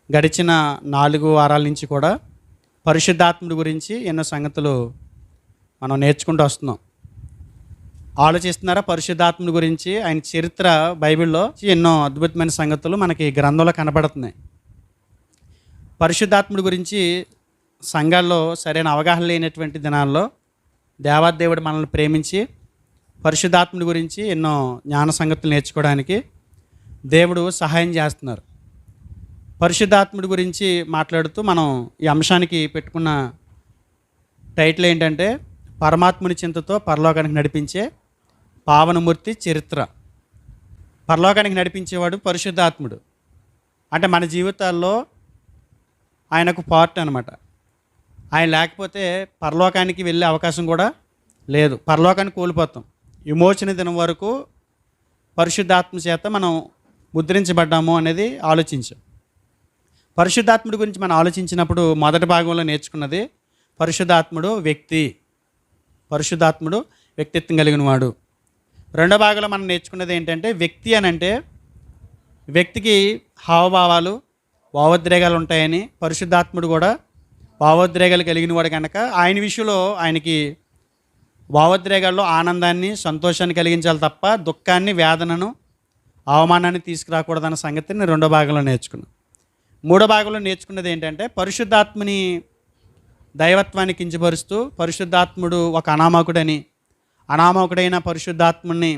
గడిచిన 4 వారాల నుంచి కూడా పరిశుద్ధాత్ముడి గురించి ఎన్నో సంగతులు మనం నేర్చుకుంటూ వస్తున్నాం. ఆలోచిస్తున్నారా? పరిశుద్ధాత్ముడి గురించి ఆయన చరిత్ర బైబిల్లో ఎన్నో అద్భుతమైన సంగతులు మనకి గ్రంథంలో కనబడుతున్నాయి. పరిశుద్ధాత్ముడి గురించి సంఘాల్లో సరైన అవగాహన లేనటువంటి దినాల్లో దేవాదేవుడు మనల్ని ప్రేమించి పరిశుద్ధాత్ముడి గురించి ఎన్నో జ్ఞాన సంగతులు నేర్చుకోవడానికి దేవుడు సహాయం చేస్తున్నారు. పరిశుద్ధాత్ముడి గురించి మాట్లాడుతూ మనం ఈ అంశానికి పెట్టుకున్న టైటిల్ ఏంటంటే, పరమాత్ముని చింతతో పరలోకానికి నడిపించే పావనమూర్తి చరిత్ర. పరలోకానికి నడిపించేవాడు పరిశుద్ధాత్ముడు. అంటే మన జీవితాల్లో ఆయనకు పార్ట్ అనమాట. ఆయన లేకపోతే పరలోకానికి వెళ్ళే అవకాశం కూడా లేదు. పరలోకాన్ని కోల్పోతాం. విమోచన దినం వరకు పరిశుద్ధాత్మ చేత మనం ముద్రించబడ్డాము అనేది ఆలోచించాం. పరిశుద్ధాత్ముడి గురించి మనం ఆలోచించినప్పుడు మొదటి భాగంలో నేర్చుకున్నది పరిశుద్ధాత్ముడు వ్యక్తి, పరిశుద్ధాత్ముడు వ్యక్తిత్వం కలిగిన వాడు. రెండో భాగంలో మనం నేర్చుకున్నది ఏంటంటే, వ్యక్తి అని అంటే వ్యక్తికి హావభావాలు భావోద్రేగాలు ఉంటాయని, పరిశుద్ధాత్ముడు కూడా భావోద్రేగాలు కలిగిన వాడు కనుక ఆయన విషయంలో ఆయనకి భావోద్రేగాల్లో ఆనందాన్ని సంతోషాన్ని కలిగించాలి తప్ప దుఃఖాన్ని వేదనను అవమానాన్ని తీసుకురాకూడదన్న సంగతిని రెండో భాగంలో నేర్చుకున్నాం. మూడో భాగంలో నేర్చుకున్నది ఏంటంటే, పరిశుద్ధాత్మని దైవత్వాన్ని కించపరుస్తూ పరిశుద్ధాత్ముడు ఒక అనామకుడైన పరిశుద్ధాత్ముని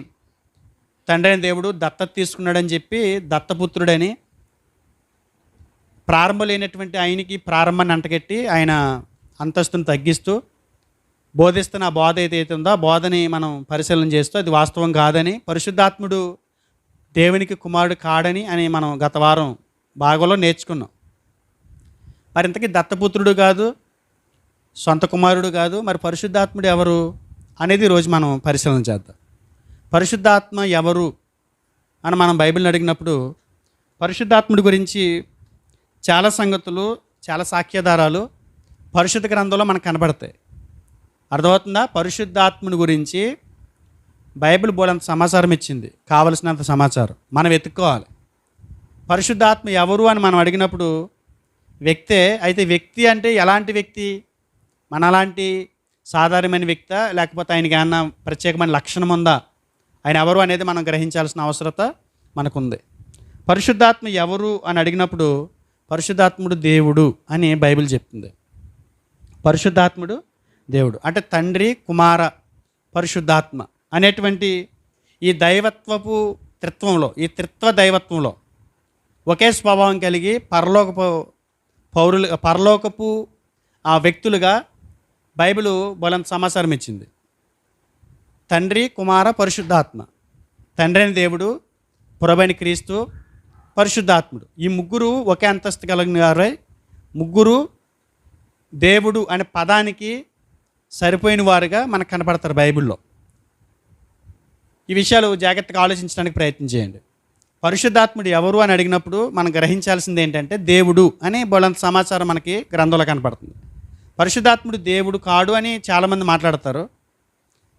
తండ్రి అయిన దేవుడు దత్తత తీసుకున్నాడని చెప్పి దత్తపుత్రుడని ప్రారంభం లేనటువంటి ఆయనకి ప్రారంభాన్ని అంటగట్టి ఆయన అంతస్తును తగ్గిస్తూ బోధిస్తున్న ఆ బోధ ఏదైతే ఉందో ఆ బోధని మనం పరిశీలన చేస్తూ అది వాస్తవం కాదని, పరిశుద్ధాత్ముడు దేవునికి కుమారుడు కాడని అని మనం గత వారం భాగంలో నేర్చుకున్నాం. మరి ఇంతకీ దత్తపుత్రుడు కాదు, సొంత కుమారుడు కాదు, మరి పరిశుద్ధాత్ముడు ఎవరు అనేది ఈరోజు మనం పరిశీలన చేద్దాం. పరిశుద్ధాత్మ ఎవరు అని మనం బైబిల్ని అడిగినప్పుడు పరిశుద్ధాత్ముడి గురించి చాలా సంగతులు, చాలా సాక్ష్యాధారాలు పరిశుద్ధ గ్రంథంలో మనకు కనబడతాయి. అర్థమవుతుందా? పరిశుద్ధాత్ముడి గురించి బైబిల్ బోలంత సమాచారం ఇచ్చింది, కావలసినంత సమాచారం మనం వెతుక్కోవాలి. పరిశుద్ధాత్మ ఎవరు అని మనం అడిగినప్పుడు వ్యక్తే. అయితే వ్యక్తి అంటే ఎలాంటి వ్యక్తి? మనలాంటి సాధారణమైన వ్యక్తా, లేకపోతే ఆయనకి ఏమన్నా ప్రత్యేకమైన లక్షణం ఉందా? ఆయన ఎవరు అనేది మనం గ్రహించాల్సిన అవసరత మనకుంది. పరిశుద్ధాత్మ ఎవరు అని అడిగినప్పుడు పరిశుద్ధాత్ముడు దేవుడు అని బైబిల్ చెప్తుంది. పరిశుద్ధాత్ముడు దేవుడు అంటే తండ్రి, కుమార, పరిశుద్ధాత్మ అనేటువంటి ఈ దైవత్వపు త్రిత్వంలో, ఈ త్రిత్వ దైవత్వంలో ఒకే స్వభావం కలిగి పరలోకపు ఆ వ్యక్తులుగా బైబిలు బలంత సమాచారం ఇచ్చింది. తండ్రి, కుమార, పరిశుద్ధాత్మ. తండ్రి అని దేవుడు, ప్రభువైన క్రీస్తు, పరిశుద్ధాత్ముడు. ఈ ముగ్గురు ఒకే అంతస్తు కలిగిన వారై ముగ్గురు దేవుడు అనే పదానికి సరిపోయిన వారుగా మనకు కనపడతారు బైబిల్లో. ఈ విషయాలు జాగ్రత్తగా ఆలోచించడానికి ప్రయత్నం చేయండి. పరిశుద్ధాత్ముడు ఎవరు అని అడిగినప్పుడు మనం గ్రహించాల్సింది ఏంటంటే, దేవుడు అని బోలంత సమాచారం మనకి గ్రంథంలో కనపడుతుంది. పరిశుద్ధాత్ముడు దేవుడు కాడు అని చాలామంది మాట్లాడతారు,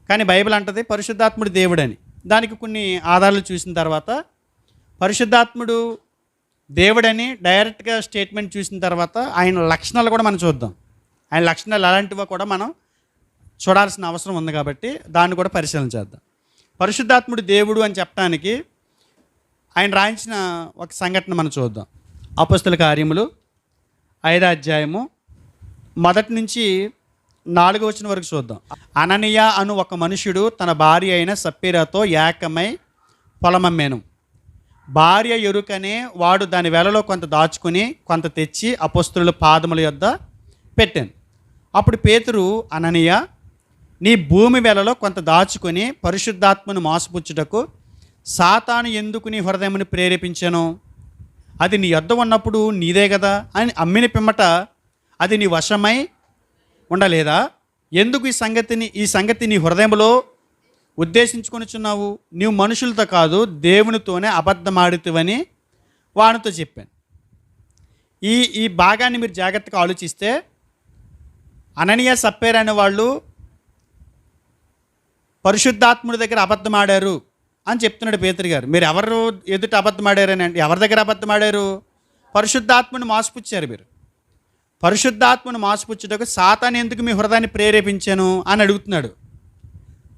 కానీ బైబిల్ అంటది పరిశుద్ధాత్ముడు దేవుడని. దానికి కొన్ని ఆధారాలు చూసిన తర్వాత పరిశుద్ధాత్ముడు దేవుడని డైరెక్ట్గా స్టేట్మెంట్ చూసిన తర్వాత ఆయన లక్షణాలు కూడా మనం చూద్దాం. ఆయన లక్షణాలు ఎలాంటివో కూడా మనం చూడాల్సిన అవసరం ఉంది కాబట్టి దాన్ని కూడా పరిశీలన చేద్దాం. పరిశుద్ధాత్ముడు దేవుడు అని చెప్పడానికి ఆయన రాయించిన ఒక సంఘటన మనం చూద్దాం. అపొస్తలుల కార్యములు 5వ అధ్యాయము 1 నుంచి 4వ వచనం వరకు చూద్దాం. అననీయ అను ఒక మనుషుడు తన భార్య అయిన సప్పీరాతో ఏకమై పొలమమ్మేను. భార్య ఎరుకనే వాడు దాని వెలలో కొంత దాచుకుని కొంత తెచ్చి అపొస్తలుల పాదముల యొద్ద పెట్టాను. అప్పుడు పేతురు, అననీయ, నీ భూమి వెలలో కొంత దాచుకొని పరిశుద్ధాత్మను మోసపుచ్చుటకు సాతాను ఎందుకు నీ హృదయమును ప్రేరేపించాను? అది నీ యొద్ద ఉన్నప్పుడు నీదే కదా అని అమ్మిన పిమ్మట అది నీ వశమై ఉండలేదా? ఎందుకు ఈ సంగతి నీ హృదయంలో ఉద్దేశించుకొనిచున్నావు? నీవు మనుషులతో కాదు దేవునితోనే అబద్ధమాడుతువని వానితో చెప్పాను. ఈ భాగాన్ని మీరు జాగ్రత్తగా ఆలోచిస్తే, అననీయ, సప్పేరా అనే వాళ్ళు పరిశుద్ధాత్ముడి దగ్గర అబద్ధం ఆడారు అని చెప్తున్నాడు పేతురు గారు. మీరు ఎవరు ఎదుట అబద్ధం ఆడారని అంటే, ఎవరి దగ్గర అబద్ధం ఆడారు? పరిశుద్ధాత్మను మోసపుచ్చారు మీరు. పరిశుద్ధాత్మను మోసపుచ్చుటకు సాతాను ఎందుకు మీ హృదయాన్ని ప్రేరేపించాను అని అడుగుతున్నాడు.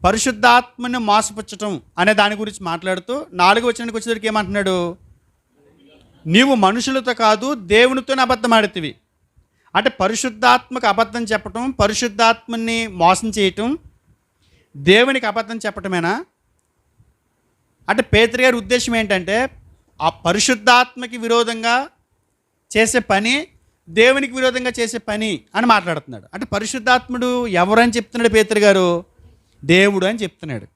పరిశుద్ధాత్మను మోసపుచ్చటం అనే దాని గురించి మాట్లాడుతూ 4వ వచనానికి వచ్చేసరికి ఏమంటున్నాడు? నీవు మనుషులతో కాదు దేవునితోనే అబద్ధం ఆడుతీవి. అంటే పరిశుద్ధాత్మకు అబద్ధం చెప్పటం, పరిశుద్ధాత్మని మోసం చేయటం, దేవునికి అబద్ధం చెప్పటమేనా? అంటే పేతురు గారి ఉద్దేశం ఏంటంటే ఆ పరిశుద్ధాత్మకి విరోధంగా చేసే పని దేవునికి విరోధంగా చేసే పని అని మాట్లాడుతున్నాడు. అంటే పరిశుద్ధాత్ముడు ఎవరని చెప్తున్నాడు పేతురు గారు? దేవుడు అని చెప్తున్నాడు.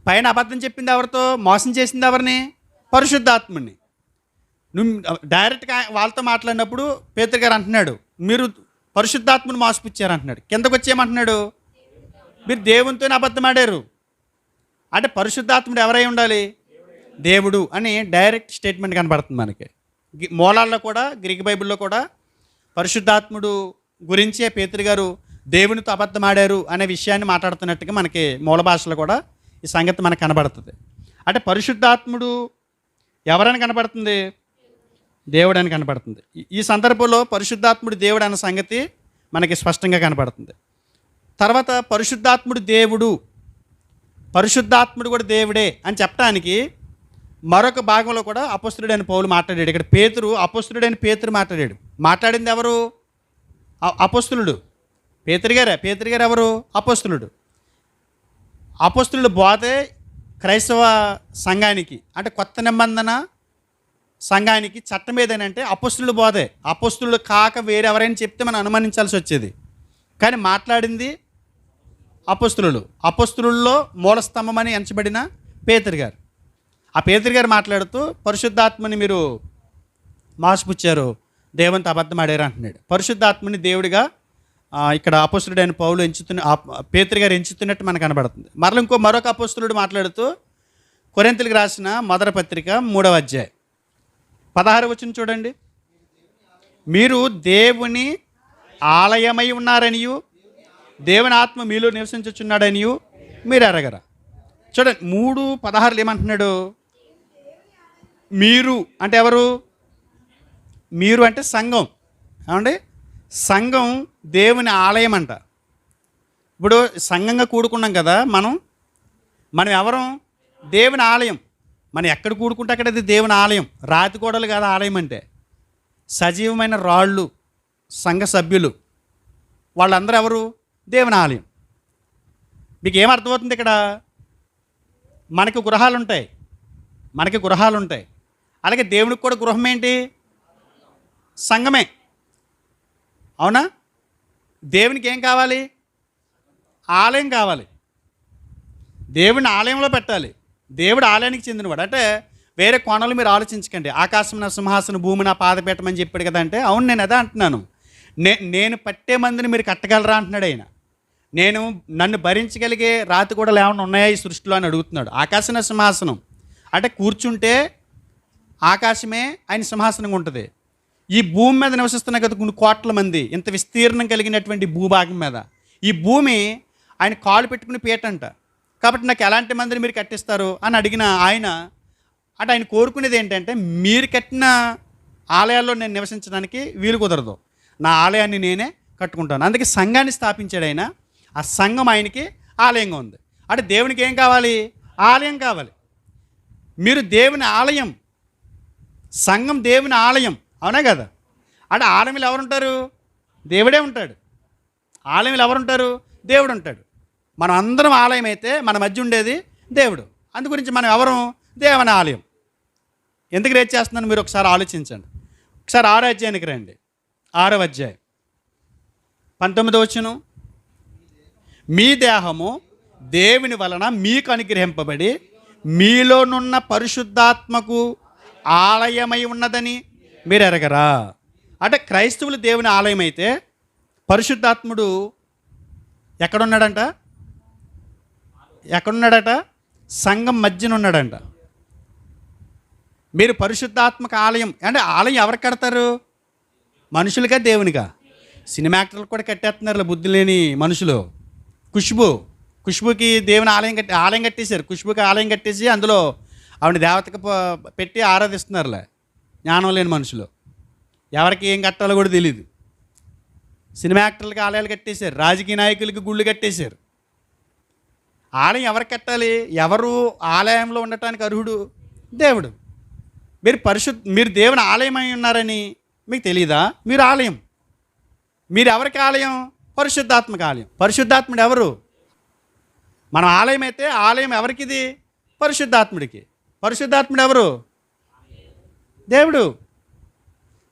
పైన అబద్ధం చెప్పింది ఎవరితో? మోసం చేసింది ఎవరిని? పరిశుద్ధాత్ముడిని. నువ్వు డైరెక్ట్గా వాళ్ళతో మాట్లాడినప్పుడు పేతురు గారు అంటున్నాడు, మీరు పరిశుద్ధాత్మను మోసపుచ్చారు అంటున్నాడు. కిందకు వచ్చి ఏమంటున్నాడు? మీరు దేవునితోనే అబద్ధం ఆడారు. అంటే పరిశుద్ధాత్ముడు ఎవరై ఉండాలి? దేవుడు అని డైరెక్ట్ స్టేట్మెంట్ కనబడుతుంది మనకి. మూలాల్లో కూడా, గ్రీక్ బైబిల్లో కూడా పరిశుద్ధాత్ముడు గురించే పేతురు గారు దేవునితో అబద్ధం ఆడారు అనే విషయాన్ని మాట్లాడుతున్నట్టుగా మనకి మూల భాషలో కూడా ఈ సంగతి మనకు కనబడుతుంది. అంటే పరిశుద్ధాత్ముడు ఎవరని కనబడుతుంది? దేవుడు అని కనబడుతుంది. ఈ సందర్భంలో పరిశుద్ధాత్ముడు దేవుడు అన్న సంగతి మనకి స్పష్టంగా కనబడుతుంది. తర్వాత పరిశుద్ధాత్ముడు దేవుడు, పరిశుద్ధాత్ముడు కూడా దేవుడే అని చెప్పడానికి మరొక భాగంలో కూడా అపొస్తలుడైన పౌలు మాట్లాడాడు. ఇక్కడ పేతురు, అపొస్తలుడైన పేతురు మాట్లాడాడు. మాట్లాడింది ఎవరు? అపొస్తలుడు. పేతురు గారు ఎవరు? అపొస్తలుడు. అపొస్తలుడు బోధే క్రైస్తవ సంఘానికి, అంటే కొత్త నిబంధన సంఘానికి చట్టం ఏదైనంటే అపొస్తలుడు బోధే. అపొస్తలుడు కాక వేరే ఎవరైనా చెప్తే మనం అనుమానించాల్సి వచ్చేది. కానీ మాట్లాడింది అపొస్తలులు. అపొస్తలుల్లో మూలస్తంభం అని ఎంచబడిన పేతురు గారు. ఆ పేతురు గారు మాట్లాడుతూ పరిశుద్ధాత్మని మీరు మోసపుచ్చారు, దేవునితో అబద్ధం ఆడారు అంటున్నాడు. పరిశుద్ధాత్మని దేవుడిగా ఇక్కడ అపొస్తలుడైన పౌలు పేతురు గారు ఎంచుతున్నట్టు మనకు కనబడుతుంది. మరొక అపొస్తలుడు మాట్లాడుతూ కొరింథీయులకు రాసిన మొదటి పత్రిక 3వ అధ్యాయం 16వ వచనం చూడండి. మీరు దేవుని ఆలయమై ఉన్నారనియు దేవుని ఆత్మ మీలో నివసించుచున్నాడనియు మీరు ఎరగరా. చూడండి 3:16 ఏమంటున్నాడు? మీరు అంటే ఎవరు? మీరు అంటే సంఘం. ఏమండి? సంఘం దేవుని ఆలయం అంట. ఇప్పుడు సంఘంగా కూడుకున్నాం కదా, మనం ఎవరం? దేవుని ఆలయం. మనం ఎక్కడ కూడుకుంటే అక్కడ అది దేవుని ఆలయం. రాతి గోడలు కాదు ఆలయం అంటే. సజీవమైన రాళ్ళు, సంఘ సభ్యులు, వాళ్ళందరూ ఎవరు? దేవుని ఆలయం. మీకు ఏమర్థమవుతుంది ఇక్కడ? మనకి గృహాలు ఉంటాయి. అలాగే దేవునికి కూడా గృహం ఏంటి? సంఘమే. అవునా? దేవునికి ఏం కావాలి? ఆలయం కావాలి. దేవుని ఆలయంలో పెట్టాలి. దేవుడు ఆలయానికి చెందినవాడు. అంటే వేరే కోణాలు మీరు ఆలోచించకండి. ఆకాశం నా సింహాసనం, భూమి నా పాదపీఠం అని చెప్పాడు కదా. అంటే అవును, నేను అదే అంటున్నాను. నేను పట్టే మందిని మీరు కట్టగలరా అంటున్నాడు ఆయన. నన్ను భరించగలిగే రాతి కూడా ఏమైనా ఉన్నాయా ఈ సృష్టిలో అని అడుగుతున్నాడు. ఆకాశం సింహాసనం అంటే కూర్చుంటే ఆకాశమే ఆయన సింహాసనంగా ఉంటుంది. ఈ భూమి మీద నివసిస్తున్న కదా కొన్ని కోట్ల మంది, ఇంత విస్తీర్ణం కలిగినటువంటి భూభాగం మీద ఈ భూమి ఆయన కాలు పెట్టుకుని పీటంట. కాబట్టి నాకు ఎలాంటి మందిని మీరు కట్టిస్తారు అని అడిగిన ఆయన, అంటే ఆయన కోరుకునేది ఏంటంటే మీరు కట్టిన ఆలయాల్లో నేను నివసించడానికి వీలు కుదరదు, నా ఆలయాన్ని నేనే కట్టుకుంటాను. అందుకే సంఘాన్ని స్థాపించాడు ఆయన. ఆ సంఘం ఆయనకి ఆలయంగా ఉంది. అంటే దేవునికి ఏం కావాలి? ఆలయం కావాలి. మీరు దేవుని ఆలయం, సంఘం దేవుని ఆలయం, అవునా కదా? అంటే ఆలయంలో ఎవరుంటారు? దేవుడే ఉంటాడు. ఆలయంలో ఎవరుంటారు? దేవుడు ఉంటాడు. మనం అందరం ఆలయం అయితే మన మధ్య ఉండేది దేవుడు. అందు గురించి మనం ఎవరం? దేవుని ఆలయం. ఎందుకు రేట్ చేస్తున్నాను మీరు ఒకసారి ఆలోచించండి. ఒకసారి 6వ అధ్యాయానికి రండి. 6వ అధ్యాయం 19వ వచనం. మీ దేహము దేవుని వలన మీకు అనుగ్రహింపబడి మీలోనున్న పరిశుద్ధాత్మకు ఆలయమై ఉన్నదని మీరు ఎరగరా. అంటే క్రైస్తవులు దేవుని ఆలయం అయితే పరిశుద్ధాత్ముడు ఎక్కడున్నాడంట? సంఘం మధ్యన ఉన్నాడంట. మీరు పరిశుద్ధాత్మక ఆలయం అంటే ఆలయం ఎవరికి కడతారు? మనుషులుగా, దేవునిగా? సినిమా యాక్టర్లు కూడా కట్టేస్తున్నారు బుద్ధి లేని మనుషులు. ఖుష్బుకి దేవుని ఆలయం కట్టేశారు. ఖుష్బుకి ఆలయం కట్టేసి అందులో ఆవిడ దేవతకు పెట్టి ఆరాధిస్తున్నారులే. జ్ఞానం లేని మనుషులు. ఎవరికి ఏం కట్టాలో కూడా తెలియదు. సినిమా యాక్టర్లకి ఆలయాలు కట్టేశారు, రాజకీయ నాయకులకి గుళ్ళు కట్టేశారు. ఆలయం ఎవరికి కట్టాలి? ఎవరు ఆలయంలో ఉండటానికి అర్హుడు? దేవుడు. మీరు దేవుని ఆలయం అయి ఉన్నారని మీకు తెలియదా? మీరు ఆలయం. మీరు ఎవరికి ఆలయం? పరిశుద్ధాత్మక ఆలయం. పరిశుద్ధాత్ముడు ఎవరు? మనం ఆలయం అయితే ఆలయం ఎవరికిది? పరిశుద్ధాత్ముడికి. పరిశుద్ధాత్ముడు ఎవరు? దేవుడు.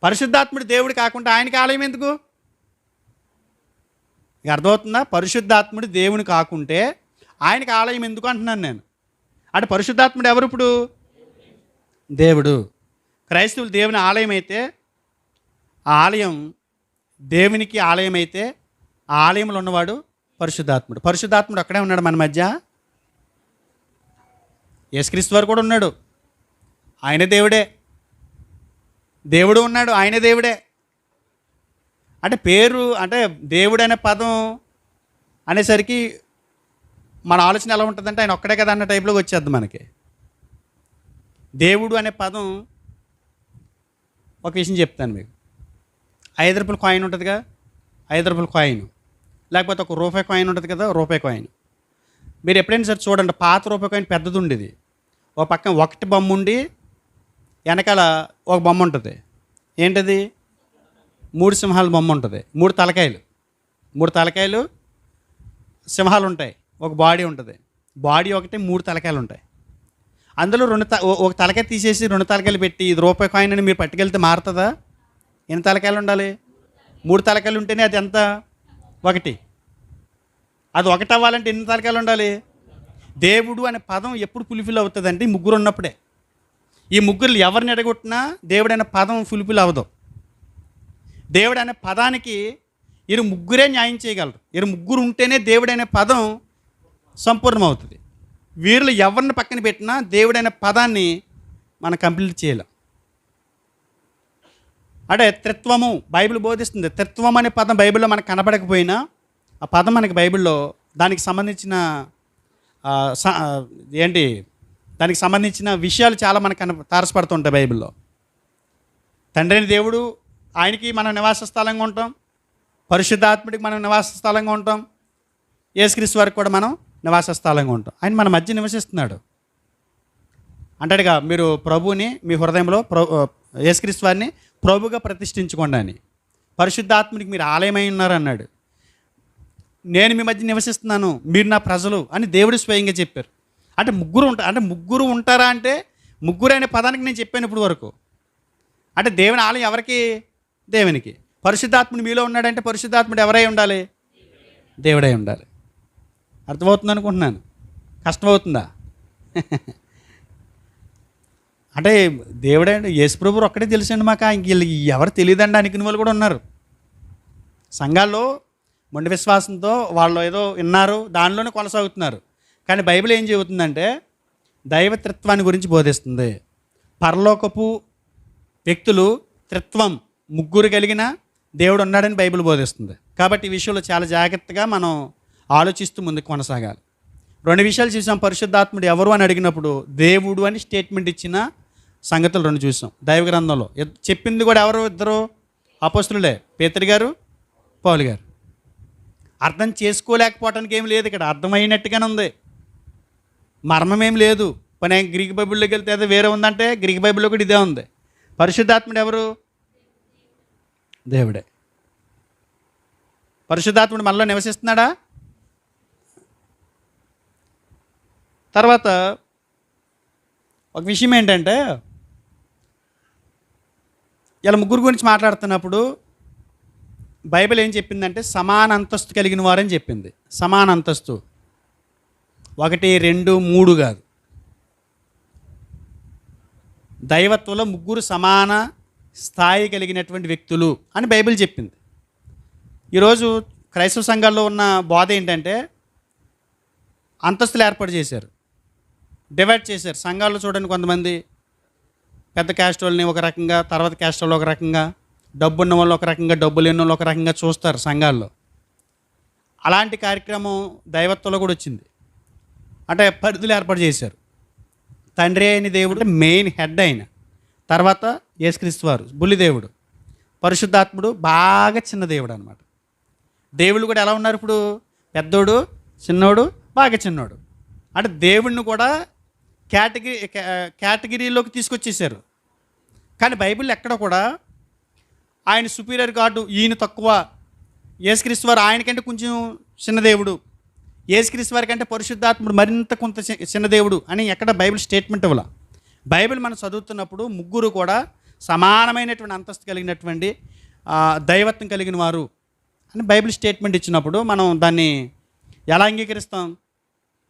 పరిశుద్ధాత్ముడు దేవుడు కాకుండా ఆయనకి ఆలయం ఎందుకు? ఇక అర్థమవుతుందా? పరిశుద్ధాత్ముడు దేవుని కాకుంటే ఆయనకి ఆలయం ఎందుకు అంటున్నాను నేను. అంటే పరిశుద్ధాత్ముడు ఎవరు ఇప్పుడు? దేవుడు. క్రైస్తవులు దేవుని ఆలయం అయితే, ఆ ఆలయం దేవునికి ఆలయం అయితే, ఆ ఆలయంలో ఉన్నవాడు పరిశుద్ధాత్ముడు. పరిశుద్ధాత్ముడు అక్కడే ఉన్నాడు మన మధ్య. యేసుక్రీస్తు వారు కూడా ఉన్నాడు, ఆయన దేవుడే. దేవుడు ఉన్నాడు, ఆయన దేవుడే. అంటే పేరు, అంటే దేవుడు అనే పదం అనేసరికి మన ఆలోచన ఎలా ఉంటుందంటే ఆయన ఒక్కడే కదా అన్న టైప్లోకి వచ్చేద్ది మనకి. దేవుడు అనే పదం, ఒక విషయం చెప్తాను మీకు. 5 రూపాయల కాయిన్ ఉంటుందిగా, 5 రూపాయల కాయిన్, లేకపోతే ఒక రూపాయి కాయిన్ ఉంటుంది కదా, రూపాయి కాయిన్. మీరు ఎప్పుడైనా సరే చూడండి, పాత రూపాయి కాయిన్ పెద్దది ఉండేది. ఒక పక్కన ఒకటి బొమ్మ ఉండి వెనకాల ఒక బొమ్మ ఉంటుంది. ఏంటది? 3 సింహాల బొమ్మ ఉంటుంది. 3 తలకాయలు, 3 తలకాయలు సింహాలు ఉంటాయి. ఒక బాడీ ఉంటుంది. బాడీ ఒకటి, 3 తలకాయలు ఉంటాయి. అందులో ఒక తలకాయ తీసేసి 2 తలకాయలు పెట్టి ఇది రూపాయి కాయిన్ అని మీరు పట్టుకెళ్తే మారుతుందా? ఎన్ని తలకాయలు ఉండాలి? 3 తలకాయలు ఉంటేనే అది ఎంత? 1. అది 1 అవ్వాలంటే ఎన్ని తలకాయలు ఉండాలి? దేవుడు అనే పదం ఎప్పుడు ఫుల్ఫిల్ అవుతుందంటే ఈ ముగ్గురు ఉన్నప్పుడే. ఈ ముగ్గురు ఎవరిని ఎడగొట్టినా దేవుడు అనే పదం ఫుల్ఫిల్ అవ్వదు. దేవుడు అనే పదానికి వీరు ముగ్గురే న్యాయం చేయగలరు. వీరు ముగ్గురు ఉంటేనే దేవుడు అనే పదం సంపూర్ణమవుతుంది. వీరిలో ఎవరిని పక్కన పెట్టినా దేవుడు అనే పదాన్ని మనం కంప్లీట్ చేయలేం. అంటే త్రిత్వము బైబిల్ బోధిస్తుంది. త్రిత్వం అనే పదం బైబిల్లో మనకు కనపడకపోయినా ఆ పదం మనకి బైబిల్లో దానికి సంబంధించిన దానికి సంబంధించిన విషయాలు చాలా మనకు తారసపడుతుంటాయి బైబిల్లో. తండ్రి అయిన దేవుడు, ఆయనకి మనం నివాస స్థలంగా ఉంటాం. పరిశుద్ధాత్ముడికి మనం నివాస స్థలంగా ఉంటాం. యేసుక్రీస్తు వారికి కూడా మనం నివాస స్థలంగా ఉంటాం. ఆయన మన మధ్య నివసిస్తున్నాడు. అంటాడుగా, మీరు ప్రభువుని మీ హృదయంలో యేసుక్రీస్తు వారిని ప్రభుగా ప్రతిష్ఠించుకోండి అని. పరిశుద్ధాత్ముడికి మీరు ఆలయమై ఉన్నారు అన్నాడు. నేను మీ మధ్య నివసిస్తున్నాను, మీరు నా ప్రజలు అని దేవుడు స్వయంగా చెప్పారు. అంటే ముగ్గురు ఉంటారా అంటే ముగ్గురు అనే పదానికి నేను చెప్పాను ఇప్పుడు వరకు. అంటే దేవుని ఆలయం ఎవరికి? దేవునికి. పరిశుద్ధాత్ముడు మీలో ఉన్నాడంటే పరిశుద్ధాత్ముడు ఎవరై ఉండాలి? దేవుడై ఉండాలి. అర్థమవుతుంది అనుకుంటున్నాను. కష్టమవుతుందా? అంటే దేవుడే యేసుప్రభువు ఒక్కడే తెలుసండి మాకు, ఇంక ఎవరు తెలియదండి అనుకునే వాళ్ళు కూడా ఉన్నారు. సంఘాల్లో మొండి విశ్వాసంతో వాళ్ళు ఏదో విన్నారు, దానిలోనే కొనసాగుతున్నారు. కానీ బైబిల్ ఏం చెబుతుందంటే దైవత్రిత్వాన్ని గురించి బోధిస్తుంది. పరలోకపు వ్యక్తులు త్రిత్వం ముగ్గురు కలిగిన దేవుడు ఉన్నాడని బైబిల్ బోధిస్తుంది. కాబట్టి ఈ విషయంలో చాలా జాగ్రత్తగా మనం ఆలోచిస్తూ ముందుకు కొనసాగాలి. 2 విషయాలు చూసాం. పరిశుద్ధాత్ముడు ఎవరు అని అడిగినప్పుడు దేవుడు అని స్టేట్మెంట్ ఇచ్చిన సంగతులు 2 చూసాం దైవ గ్రంథంలో. చెప్పింది కూడా ఎవరు? 2 అపోస్తలులే, పేతురు గారు, పౌలు గారు. అర్థం చేసుకోలేకపోవటానికి ఏం లేదు ఇక్కడ, అర్థమైనట్టుగానే ఉంది, మర్మమేం లేదు. పని గ్రీక్ బైబిల్లోకి వెళ్తే అదే వేరే ఉందంటే గ్రీక్ బైబిల్లో కూడా ఇదే ఉంది. పరిశుద్ధాత్ముడు ఎవరు? దేవుడే. పరిశుద్ధాత్ముడు మనలో నివసిస్తున్నాడా? తర్వాత ఒక విషయం ఏంటంటే, ఇలా ముగ్గురు గురించి మాట్లాడుతున్నప్పుడు బైబిల్ ఏం చెప్పిందంటే సమాన అంతస్తు కలిగిన వారని చెప్పింది. సమాన అంతస్తు 1, 2, 3 కాదు. దైవత్వంలో ముగ్గురు సమాన స్థాయి కలిగినటువంటి వ్యక్తులు అని బైబిల్ చెప్పింది. ఈరోజు క్రైస్తవ సంఘాల్లో ఉన్న బోధ ఏంటంటే అంతస్తులు ఏర్పాటు చేశారు, డివైడ్ చేశారు. సంఘాల్లో చూడండి, కొంతమంది పెద్ద క్యాస్ట్ వాళ్ళని ఒక రకంగా, తర్వాత క్యాస్ట్ వాళ్ళు ఒక రకంగా, డబ్బు ఉన్న వాళ్ళు ఒక రకంగా, డబ్బు లేని వాళ్ళు ఒక రకంగా చూస్తారు సంఘాల్లో. అలాంటి కార్యక్రమం దైవత్వంలో కూడా వచ్చింది. అంటే పరిధులు ఏర్పాటు చేశారు. తండ్రి అయిన దేవుడు మెయిన్ హెడ్ అయిన తర్వాత యేసుక్రీస్తు వారు బుల్లిదేవుడు, పరిశుద్ధాత్ముడు బాగా చిన్న దేవుడు అనమాట. దేవుళ్ళు కూడా ఎలా ఉన్నారు ఇప్పుడు? పెద్దోడు, చిన్నోడు, బాగా చిన్నోడు. అంటే దేవుడిని కూడా కేటగిరీలోకి తీసుకొచ్చేసారు. కానీ బైబిల్ ఎక్కడ కూడా ఆయన సుపీరియర్ గాడ్, ఈయన తక్కువ, యేసుక్రీస్తు వారు ఆయనకంటే కొంచెం చిన్న దేవుడు, యేసుక్రీస్తు వారి కంటే పరిశుద్ధాత్ముడు మరింత కొంత చిన్న దేవుడు అని ఎక్కడ బైబిల్ స్టేట్మెంట్ ఇవ్వాల. బైబిల్ మనం చదువుతున్నప్పుడు ముగ్గురు కూడా సమానమైనటువంటి అంతస్తు కలిగినటువంటి దైవత్వం కలిగిన వారు అని బైబిల్ స్టేట్మెంట్ ఇచ్చినప్పుడు మనం దాన్ని ఎలా అంగీకరిస్తాం?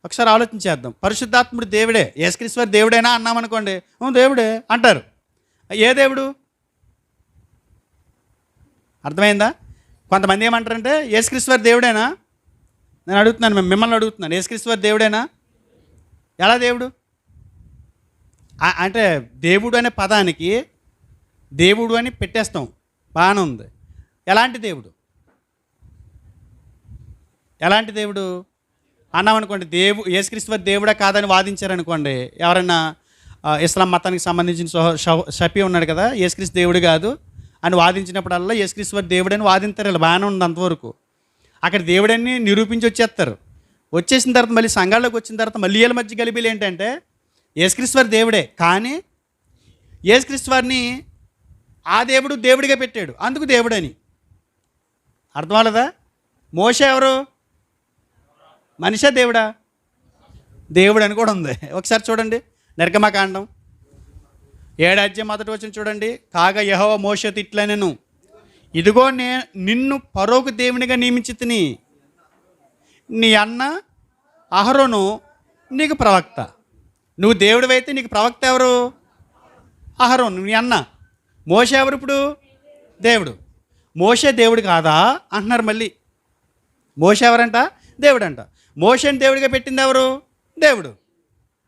ఒకసారి ఆలోచించేద్దాం. పరిశుద్ధాత్ముడు దేవుడే, యేసుక్రీస్తు వారు దేవుడేనా అన్నామనుకోండి, దేవుడే అంటారు. ఏ దేవుడు? అర్థమైందా? కొంతమంది ఏమంటారంటే యేసుక్రీస్తు వారు దేవుడేనా? నేను అడుగుతున్నాను, మిమ్మల్ని అడుగుతున్నాను, యేసుక్రీస్తు వారు దేవుడేనా? ఎలా దేవుడు అంటే? దేవుడు అనే పదానికి దేవుడు అని పెట్టేస్తాం, బాగానే ఉంది. ఎలాంటి దేవుడు? ఎలాంటి దేవుడు అన్నామనుకోండి, యేసుక్రీస్తు వారు దేవుడా కాదని వాదించారనుకోండి, ఎవరైనా ఇస్లాం మతానికి సంబంధించిన షఫీ ఉన్నాడు కదా, యేసుక్రీస్తు దేవుడు కాదు అని వాదించినప్పుడల్లా యేసుక్రీస్తు వారు దేవుడని వాదించారు. ఇలా బాగానే ఉంది అంతవరకు. అక్కడ దేవుడని నిరూపించి వచ్చేస్తారు. వచ్చేసిన తర్వాత మళ్ళీ సంఘాల్లోకి వచ్చిన తర్వాత మళ్ళీ వీళ్ళ మధ్య గలిబీలు ఏంటంటే యేసుక్రీస్తు వారు దేవుడే, కానీ యేసుక్రీస్తు వారిని ఆ దేవుడు దేవుడిగా పెట్టాడు, అందుకు దేవుడని. అర్థం అవ్వలేదా? మోషే ఎవరు? మనిషా దేవుడా? దేవుడు అని కూడా ఉంది. ఒకసారి చూడండి, నిర్గమకాండం 7వ అధ్యాయం 1వ వచనం చూడండి. కాగా యెహోవా మోషేతో ఇట్లనెను, ఇదిగో నిన్ను ఫరోకు దేవునిగా నియమించితిని, నీ అన్న అహరోను నీకు ప్రవక్త. నువ్వు దేవుడివైతే నీకు ప్రవక్త ఎవరు? అహరోను, నీ అన్న. మోషే ఎవరు ఇప్పుడు? దేవుడు. మోషే దేవుడు కాదా అంటున్నారు మళ్ళీ. మోషే ఎవరంట? దేవుడు అంట. మోషేని దేవుడిగా పెట్టింది ఎవరు? దేవుడు.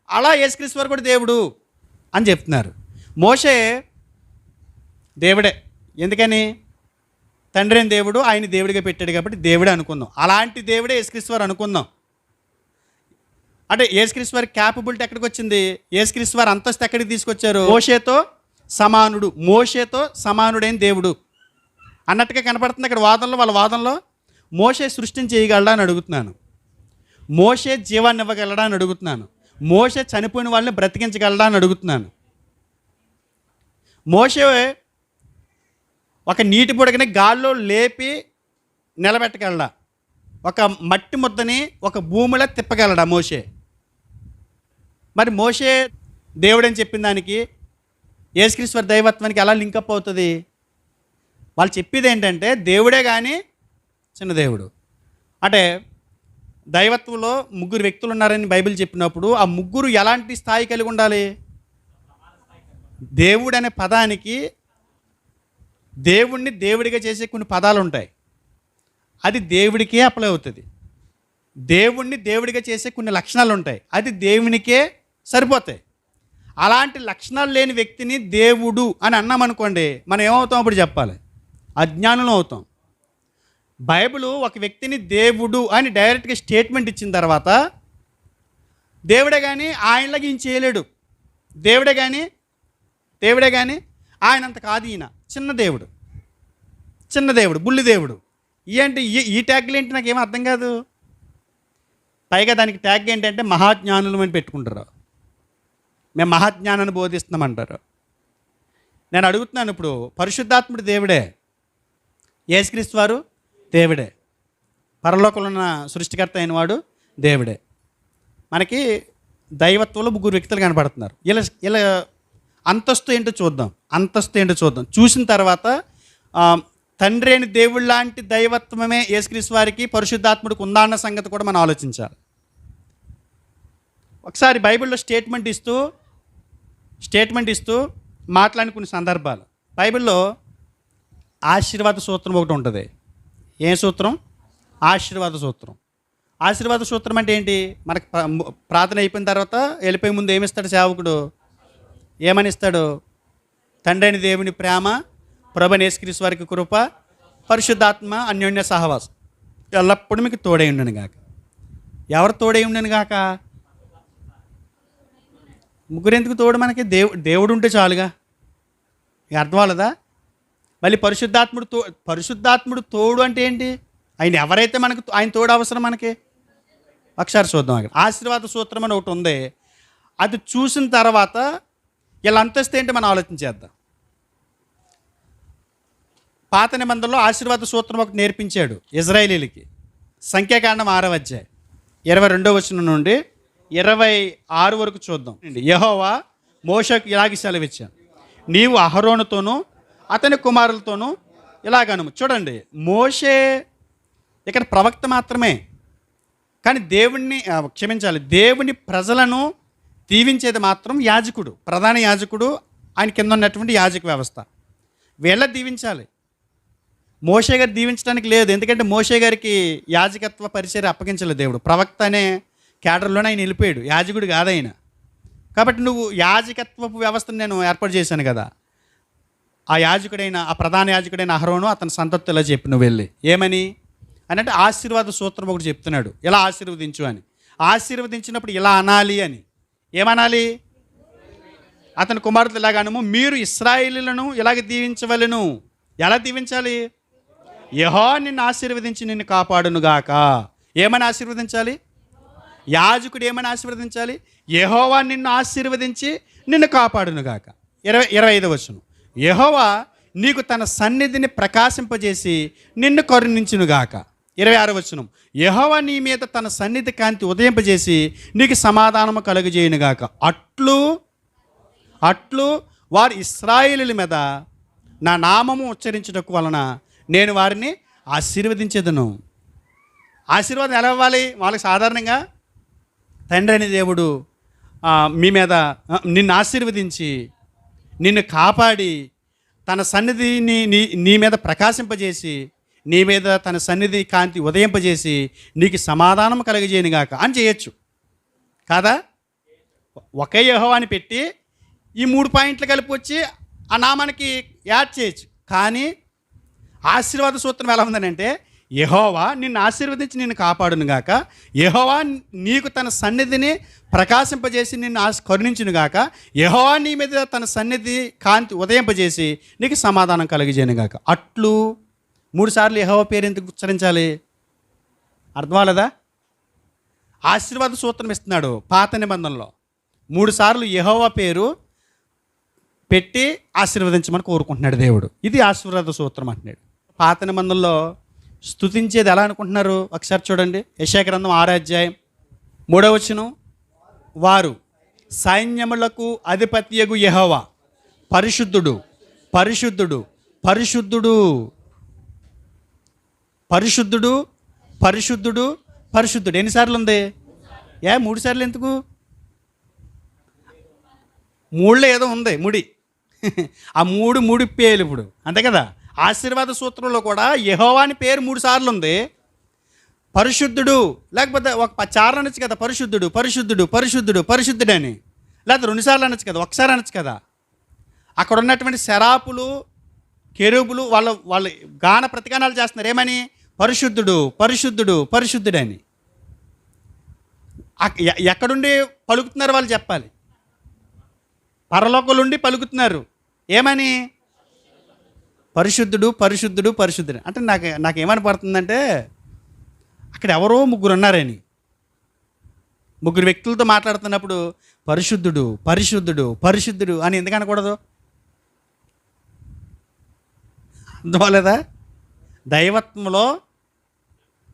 అలా యేసుక్రీస్తు వారు కూడా దేవుడు అని చెప్తున్నారు. మోషే దేవుడే, ఎందుకని? తండ్రి అని దేవుడు, ఆయన దేవుడిగా పెట్టాడు కాబట్టి దేవుడే అనుకుందాం. అలాంటి దేవుడే యేసుక్రీస్తు వారు అనుకుందాం. అంటే యేసుక్రీస్తు వారి క్యాపబిలిటీ ఎక్కడికి వచ్చింది? యేసుక్రీస్తు వారి అంతస్తు ఎక్కడికి తీసుకొచ్చారు? మోషేతో సమానుడు, మోషేతో సమానుడైన దేవుడు అన్నట్టుగా కనపడుతుంది అక్కడ వాదనలో. వాళ్ళ వాదనలో మోషే సృష్టిని చేయగలడా అని అడుగుతున్నాను, మోషే జీవాన్ని ఇవ్వగలడా అని అడుగుతున్నాను, మోషే చనిపోయిన వాళ్ళని బ్రతికించగలడా అని అడుగుతున్నాను, మోషే ఒక నీటి బుడగని గాల్లో లేపి నిలబెట్టగలడా, ఒక మట్టి ముద్దని ఒక భూమిలో తిప్పగలడా మోషే? మరి మోషే దేవుడని చెప్పిన దానికి యేసుక్రీస్తు వారి దైవత్వానికి ఎలా లింకప్ అవుతుంది? వాళ్ళు చెప్పేది ఏంటంటే దేవుడే కానీ చిన్న దేవుడు. అంటే దైవత్వంలో ముగ్గురు వ్యక్తులు ఉన్నారని బైబిల్ చెప్పినప్పుడు ఆ ముగ్గురు ఎలాంటి స్థాయి కలిగి ఉండాలి? దేవుడు అనే పదానికి దేవుణ్ణి దేవుడిగా చేసే కొన్ని పదాలు ఉంటాయి, అది దేవుడికే అప్లై అవుతుంది. దేవుణ్ణి దేవుడిగా చేసే కొన్ని లక్షణాలు ఉంటాయి, అది దేవునికే సరిపోతాయి. అలాంటి లక్షణాలు లేని వ్యక్తిని దేవుడు అని అన్నామనుకోండి, మనం ఏమవుతాం? అప్పుడు చెప్పాలి, అజ్ఞానులం అవుతాం. బైబిల్ ఒక వ్యక్తిని దేవుడు అని డైరెక్ట్గా స్టేట్మెంట్ ఇచ్చిన తర్వాత దేవుడే కానీ ఆయనలాగా ఈయన చేయలేడు, దేవుడే కానీ ఆయనంత కాదు, ఈయన చిన్న దేవుడు, బుల్లి దేవుడు. ఏంటి ఈ ట్యాగ్లు ఏంటి? నాకేమో అర్థం కాదు. పైగా దానికి ట్యాగ్ ఏంటంటే మహాజ్ఞానులు అని పెట్టుకుంటారు. మేము మహాజ్ఞానాన్ని బోధిస్తున్నామంటారు. నేను అడుగుతున్నాను, ఇప్పుడు పరిశుద్ధాత్ముడు దేవుడే, యేసుక్రీస్తు వారు దేవుడే, పరలోకంలో ఉన్న సృష్టికర్త అయిన వాడు దేవుడే. మనకి దైవత్వంలో ముగ్గురు వ్యక్తులు కనపడుతున్నారు. ఇలా అంతస్తు ఏంటో చూద్దాం. చూసిన తర్వాత తండ్రి అయిన దేవుడు లాంటి దైవత్వమే యేసుక్రీస్తు వారికి పరిశుద్ధాత్ముడికి ఉందా అన్న సంగతి కూడా మనం ఆలోచించాలి. ఒకసారి బైబిల్లో స్టేట్మెంట్ ఇస్తూ మాట్లాడిన కొన్ని సందర్భాలు. బైబిల్లో ఆశీర్వాద సూత్రం ఒకటి ఉంటుంది. ఏ సూత్రం? ఆశీర్వాద సూత్రం. ఆశీర్వాద సూత్రం అంటే ఏంటి? మనకు ప్రార్థన అయిపోయిన తర్వాత వెళ్ళిపోయే ముందు ఏమిస్తాడు సేవకుడు? ఏమని ఇస్తాడు? తండ్రి అయిన దేవుని ప్రేమ, ప్రభువైన యేసుక్రీస్తు వారికి కృప, పరిశుద్ధాత్మ అన్యోన్య సహవాసం ఎల్లప్పుడూ మీకు తోడై ఉండను గాక. ఎవరు తోడై ఉండను గాక? ముగ్గురు ఎందుకు తోడు? మనకి దేవుడు ఉంటే చాలుగా. ఇక అర్థం అవ్వలేదా? మళ్ళీ పరిశుద్ధాత్ముడు తోడు అంటే ఏంటి? ఆయన ఎవరైతే మనకు ఆయన తోడు అవసరం మనకి. ఒకసారి చూద్దాం. అక్కడ ఆశీర్వాద సూత్రం అని ఒకటి ఉంది. అది చూసిన తర్వాత వీళ్ళ అంతస్తు ఏంటి మనం ఆలోచించేద్దాం. పాత నిబంధనలో ఆశీర్వాద సూత్రం ఒకటి నేర్పించాడు ఇజ్రాయేలీలకి. సంఖ్యాకాండం 6వ అధ్యాయం 22వ వచనం నుండి 26 వరకు చూద్దాం. యెహోవా మోషేకు ఇలాగ సెలవిచ్చాను, నీవు అహరోనుతోనూ అతని కుమారులతోనూ ఇలాగను. చూడండి, మోషే ఇక్కడ ప్రవక్త మాత్రమే, కానీ దేవుని ప్రజలను దీవించేది మాత్రం యాజకుడు, ప్రధాన యాజకుడు, ఆయన కింద ఉన్నటువంటి యాజక వ్యవస్థ. వీళ్ళ దీవించాలి. మోషే గారు దీవించడానికి లేదు, ఎందుకంటే మోషే గారికి యాజకత్వ పరిచర్య అప్పగించలేదు దేవుడు. ప్రవక్త అనే క్యాడర్లోనే ఆయన వెళ్ళిపోయాడు, యాజకుడు కాదు ఆయన. కాబట్టి నువ్వు యాజకత్వపు వ్యవస్థను నేను ఏర్పాటు చేశాను కదా, ఆ ప్రధాన యాజకుడైన అహరోను అతని సంతతితో ఇలా చెప్పి నువ్వు వెళ్ళి ఏమని అని అంటే ఆశీర్వాద సూత్రం ఒకటి చెప్తున్నాడు, ఇలా ఆశీర్వదించు అని. ఆశీర్వదించినప్పుడు ఇలా అనాలి అని. ఏమనాలి? అతని కుమారుడు ఇలాగనము, మీరు ఇశ్రాయేలీయులను ఇలాగ దీవించవలెను. ఎలా దీవించాలి? యెహోవా నిన్ను ఆశీర్వదించి నిన్ను కాపాడునుగాక. ఏమని ఆశీర్వదించాలి? యాజకుడు ఏమని ఆశీర్వదించాలి? యెహోవా నిన్ను ఆశీర్వదించి నిన్ను కాపాడునుగాక. 25వ వచనం, యెహోవా నీకు తన సన్నిధిని ప్రకాశింపజేసి నిన్ను కరుణించునుగాక. 26వ వచనం, యెహోవా నీ మీద తన సన్నిధి కాంతి ఉదయింపజేసి నీకు సమాధానము కలుగజేయునుగాక. అట్లు వారు ఇశ్రాయేలీయుల మీద నా నామము ఉచ్చరించుటకు వలన నేను వారిని ఆశీర్వదించేదను. ఆశీర్వాదం ఎలా ఇవ్వాలి? వాళ్ళకి సాధారణంగా తండ్రి అనే దేవుడు మీ మీద నిన్ను ఆశీర్వదించి నిన్ను కాపాడి తన సన్నిధిని నీ మీద ప్రకాశింపజేసి నీ మీద తన సన్నిధి కాంతి ఉదయింపజేసి నీకు సమాధానం కలుగజేయనుగాక అని చేయొచ్చు కాదా? ఒకే యెహోవాని పెట్టి ఈ 3 పాయింట్లు కలిపి వచ్చి ఆ నామానికి యాడ్ చేయొచ్చు. కానీ ఆశీర్వాద సూత్రం ఎలా ఉందనంటే, యెహోవా నిన్ను ఆశీర్వదించి నిన్ను కాపాడునుగాక, యెహోవా నీకు తన సన్నిధిని ప్రకాశింపజేసి నిన్ను కరుణించునుగాక, యెహోవా నీ మీద తన సన్నిధి కాంతి ఉదయింపజేసి నీకు సమాధానం కలుగజేయనుగాక. అట్లు 3 సార్లు యెహోవా పేరు ఎందుకు ఉచ్చరించాలి? అర్థం అవ్వలేదా? ఆశీర్వాద సూత్రం ఇస్తున్నాడు పాత నిబంధనలో. 3 సార్లు యెహోవా పేరు పెట్టి ఆశీర్వదించమని కోరుకుంటున్నాడు దేవుడు. ఇది ఆశీర్వాద సూత్రం అంటున్నాడు. పాత నిబంధనలో స్తుతించేది ఎలా అనుకుంటున్నారు? ఒకసారి చూడండి, యెషయా గ్రంథం 6వ అధ్యాయం 3వ వచనం, వారు సైన్యములకు అధిపతియగు యెహోవా పరిశుద్ధుడు పరిశుద్ధుడు పరిశుద్ధుడు పరిశుద్ధుడు పరిశుద్ధుడు పరిశుద్ధుడు. ఎన్నిసార్లు ఉంది? 3 సార్లు ఎందుకు? 3లో ఏదో ఉంది ముడి. ఆ మూడు పేర్లు ఇప్పుడు అంతే కదా. ఆశీర్వాద సూత్రంలో కూడా యెహోవా అని పేరు 3 సార్లు ఉంది. పరిశుద్ధుడు, లేకపోతే ఒక 10 సార్లు అనొచ్చు కదా, పరిశుద్ధుడు పరిశుద్ధుడు పరిశుద్ధుడు పరిశుద్ధుడు అని. లేకపోతే 2 సార్లు అనొచ్చు కదా, ఒకసారి అనొచ్చు కదా. అక్కడ ఉన్నటువంటి శరాపులు కెరూబులు వాళ్ళు గాన ప్రతిగానాలు చేస్తున్నారు. ఏమని? పరిశుద్ధుడు పరిశుద్ధుడు పరిశుద్ధుడు అని. ఎక్కడుండి పలుకుతున్నారు వాళ్ళు చెప్పాలి. పరలోకలుండి పలుకుతున్నారు. ఏమని? పరిశుద్ధుడు పరిశుద్ధుడు పరిశుద్ధుడు. అంటే నాకేమని పడుతుందంటే, అక్కడ ఎవరో 3 ఉన్నారని, 3 వ్యక్తులతో మాట్లాడుతున్నప్పుడు పరిశుద్ధుడు పరిశుద్ధుడు పరిశుద్ధుడు అని ఎందుకు అనకూడదు? అర్థమవలేదా? దైవత్వంలో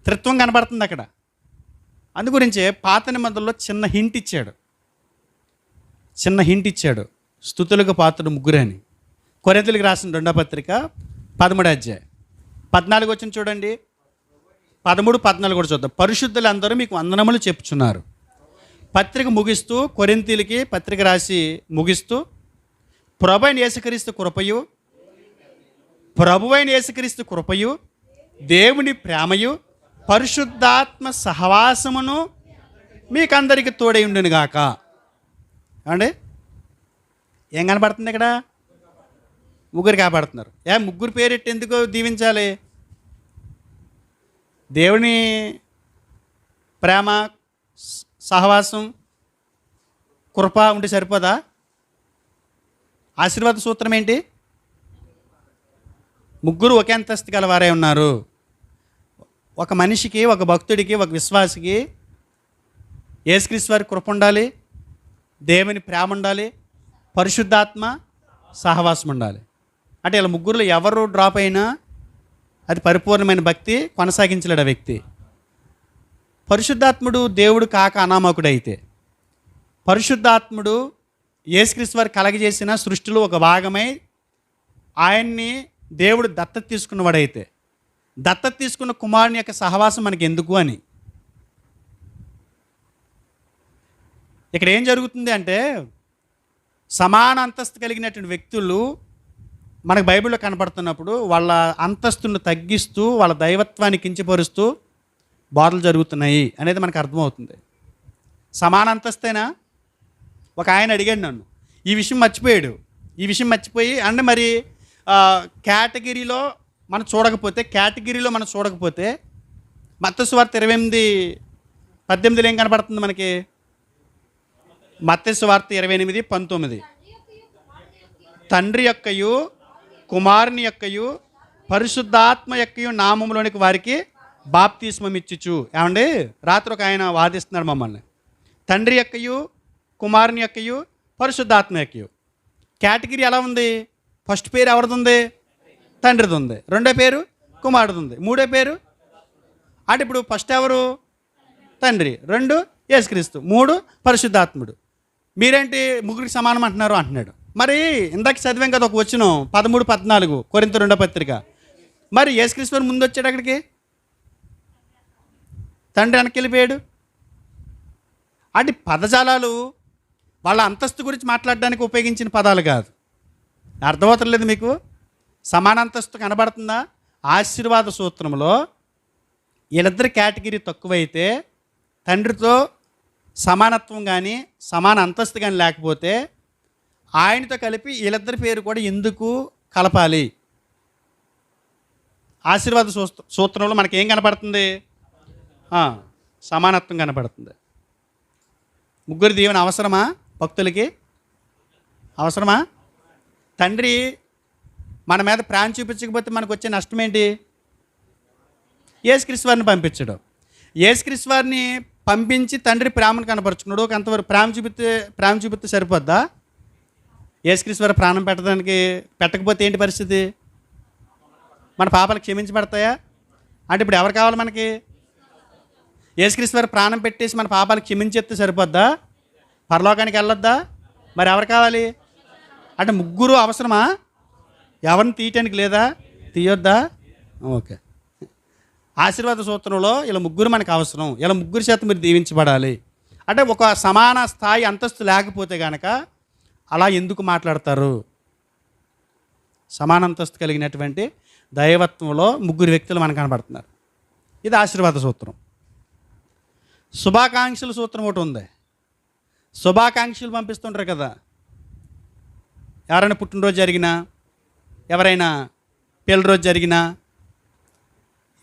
త్రిత్వం కనబడుతుంది అక్కడ. అందుగురించే పాత నిబంధనలో చిన్న హింట్ ఇచ్చాడు, స్తుతులకు పాత్రుడు 3 అని. కొరింథీయులకు రాసిన 2వ పత్రిక 13వ అధ్యాయం 14 వచ్చిన చూడండి, 13, 14 కూడా చూద్దాం. పరిశుద్ధులందరూ మీకు వందనములు చెప్పుచున్నారు. పత్రిక ముగిస్తూ, కొరింథీయులకి పత్రిక రాసి ముగిస్తూ, ప్రభువైన యేసుక్రీస్తు కృపయు దేవుని ప్రేమయు పరిశుద్ధాత్మ సహవాసమును మీకందరికి తోడై ఉండునుగాక. ఏమండి, ఏం కనబడుతుంది ఇక్కడ? 3 కాపాడుతున్నారు. 3 పేరెట్టి ఎందుకు దీవించాలి? దేవుని ప్రేమ సహవాసం కృప ఉంటే సరిపోదా? ఆశీర్వాద సూత్రం ఏంటి? ముగ్గురు ఒకే అంతస్తు గలవారే ఉన్నారు. ఒక మనిషికి, ఒక భక్తుడికి, ఒక విశ్వాసికి యేసుక్రీస్తు వారి కృప ఉండాలి, దేవుని ప్రేమ ఉండాలి, పరిశుద్ధాత్మ సహవాసం ఉండాలి. అంటే ఇలా ముగ్గురులో ఎవరు డ్రాప్ అయినా అది పరిపూర్ణమైన భక్తి కొనసాగించలేడు ఆ వ్యక్తి. పరిశుద్ధాత్ముడు దేవుడు కాక అనామకుడైతే, పరిశుద్ధాత్ముడు యేసుక్రీస్తు వారు కలగజేసిన సృష్టిలో ఒక భాగమై ఆయన్ని దేవుడు దత్తత తీసుకున్నవాడైతే, దత్తత తీసుకున్న కుమారుని యొక్క సహవాసం మనకి ఎందుకు అని. ఇక్కడ ఏం జరుగుతుంది అంటే, సమాన అంతస్తు కలిగినటువంటి వ్యక్తులు మనకు బైబిల్లో కనపడుతున్నప్పుడు వాళ్ళ అంతస్తును తగ్గిస్తూ, వాళ్ళ దైవత్వాన్ని కించపరుస్తూ బోధలు జరుగుతున్నాయి అనేది మనకు అర్థమవుతుంది. సమాన అంతస్తేనా? ఒక ఆయన అడిగాడు నన్ను, ఈ విషయం మర్చిపోయాడు. ఈ విషయం మర్చిపోయి అంటే మరి కేటగిరీలో మనం చూడకపోతే మత్తయి సువార్త 28:18 ఏం కనపడుతుంది మనకి? మత్తయి సువార్త 28:19 తండ్రి యొక్కయు కుమారుని యొక్కయు పరిశుద్ధాత్మ యొక్కయు నామములోనికి వారికి బాప్తిస్మం ఇచ్చుచు. ఏమండి, రాత్రి ఒక ఆయన వాదిస్తున్నాడు మమ్మల్ని. తండ్రి యొక్కయు కుమారుని యొక్కయు పరిశుద్ధాత్మ యొక్కయు కేటగిరీ ఎలా ఉంది? ఫస్ట్ పేరు ఎవరిది ఉంది? తండ్రిది ఉంది. రెండో పేరు కుమారుడిది ఉంది. మూడో పేరు అంటే ఇప్పుడు ఫస్ట్ ఎవరు? తండ్రి. రెండు యేసుక్రీస్తు. మూడు పరిశుద్ధాత్ముడు. మీరేంటి ముగ్గురికి సమానం అంటున్నాడు. మరి ఇందాక చదివాం కదా ఒక వచనం 13-14 కొరింథీ 2వ పత్రిక. మరి యేసుక్రీస్తు వారు ముందు వచ్చాడు అక్కడికి, తండ్రి వెనక్కి వెళ్ళిపోయాడు. అంటే పదజాలాలు వాళ్ళ అంతస్తు గురించి మాట్లాడడానికి ఉపయోగించిన పదాలు కాదు. అర్థమవుతలేదు మీకు? సమాన అంతస్తు కనబడుతుందా? ఆశీర్వాద సూత్రంలో వీళ్ళిద్దరి కేటగిరీ తక్కువైతే, తండ్రితో సమానత్వం కానీ సమాన అంతస్తు కానీ లేకపోతే ఆయనతో కలిపి వీళ్ళిద్దరి పేరు కూడా ఎందుకు కలపాలి? ఆశీర్వాద సూత్రంలో మనకేం కనపడుతుంది? సమానత్వం కనపడుతుంది. ముగ్గురు దీవెన అవసరమా? భక్తులకి అవసరమా? తండ్రి మన మీద ప్రేమ చూపించకపోతే మనకు వచ్చే నష్టం ఏంటి? యేసుక్రీస్తు వారిని పంపించడం. యేసుక్రీస్తు వారిని పంపించి తండ్రి ప్రేమను కనపరుచుకున్నాడు. అంతవరకు ప్రేమ చూపిస్తే సరిపోద్దా? యేసుక్రీస్తు వారి ప్రాణం పెట్టకపోతే ఏంటి పరిస్థితి? మన పాపాలు క్షమించబడతాయా? అంటే ఇప్పుడు ఎవరు కావాలి మనకి? యేసుక్రీస్తు వారి ప్రాణం పెట్టేసి మన పాపాలు క్షమించేస్తే సరిపోద్దా? పరలోకానికి వెళ్ళొద్దా? మరి ఎవరు కావాలి? అంటే ముగ్గురు అవసరమా? ఎవరిని తీయటానికి లేదా? తీయొద్దా? ఓకే. ఆశీర్వాద సూత్రంలో ఇలా ముగ్గురు మనకు అవసరం. ఇలా ముగ్గురు చేత మీరు దీవించబడాలి. అంటే ఒక సమాన స్థాయి అంతస్తు లేకపోతే కనుక అలా ఎందుకు మాట్లాడతారు? సమాన అంతస్తు కలిగినటువంటి దైవత్వంలో ముగ్గురు వ్యక్తులు మనకు కనబడుతున్నారు. ఇది ఆశీర్వాద సూత్రం. శుభాకాంక్షల సూత్రం ఒకటి ఉంది. శుభాకాంక్షలు పంపిస్తుంటారు కదా. ఎవరైనా పుట్టినరోజు జరిగినా, ఎవరైనా పెళ్లి రోజు జరిగినా,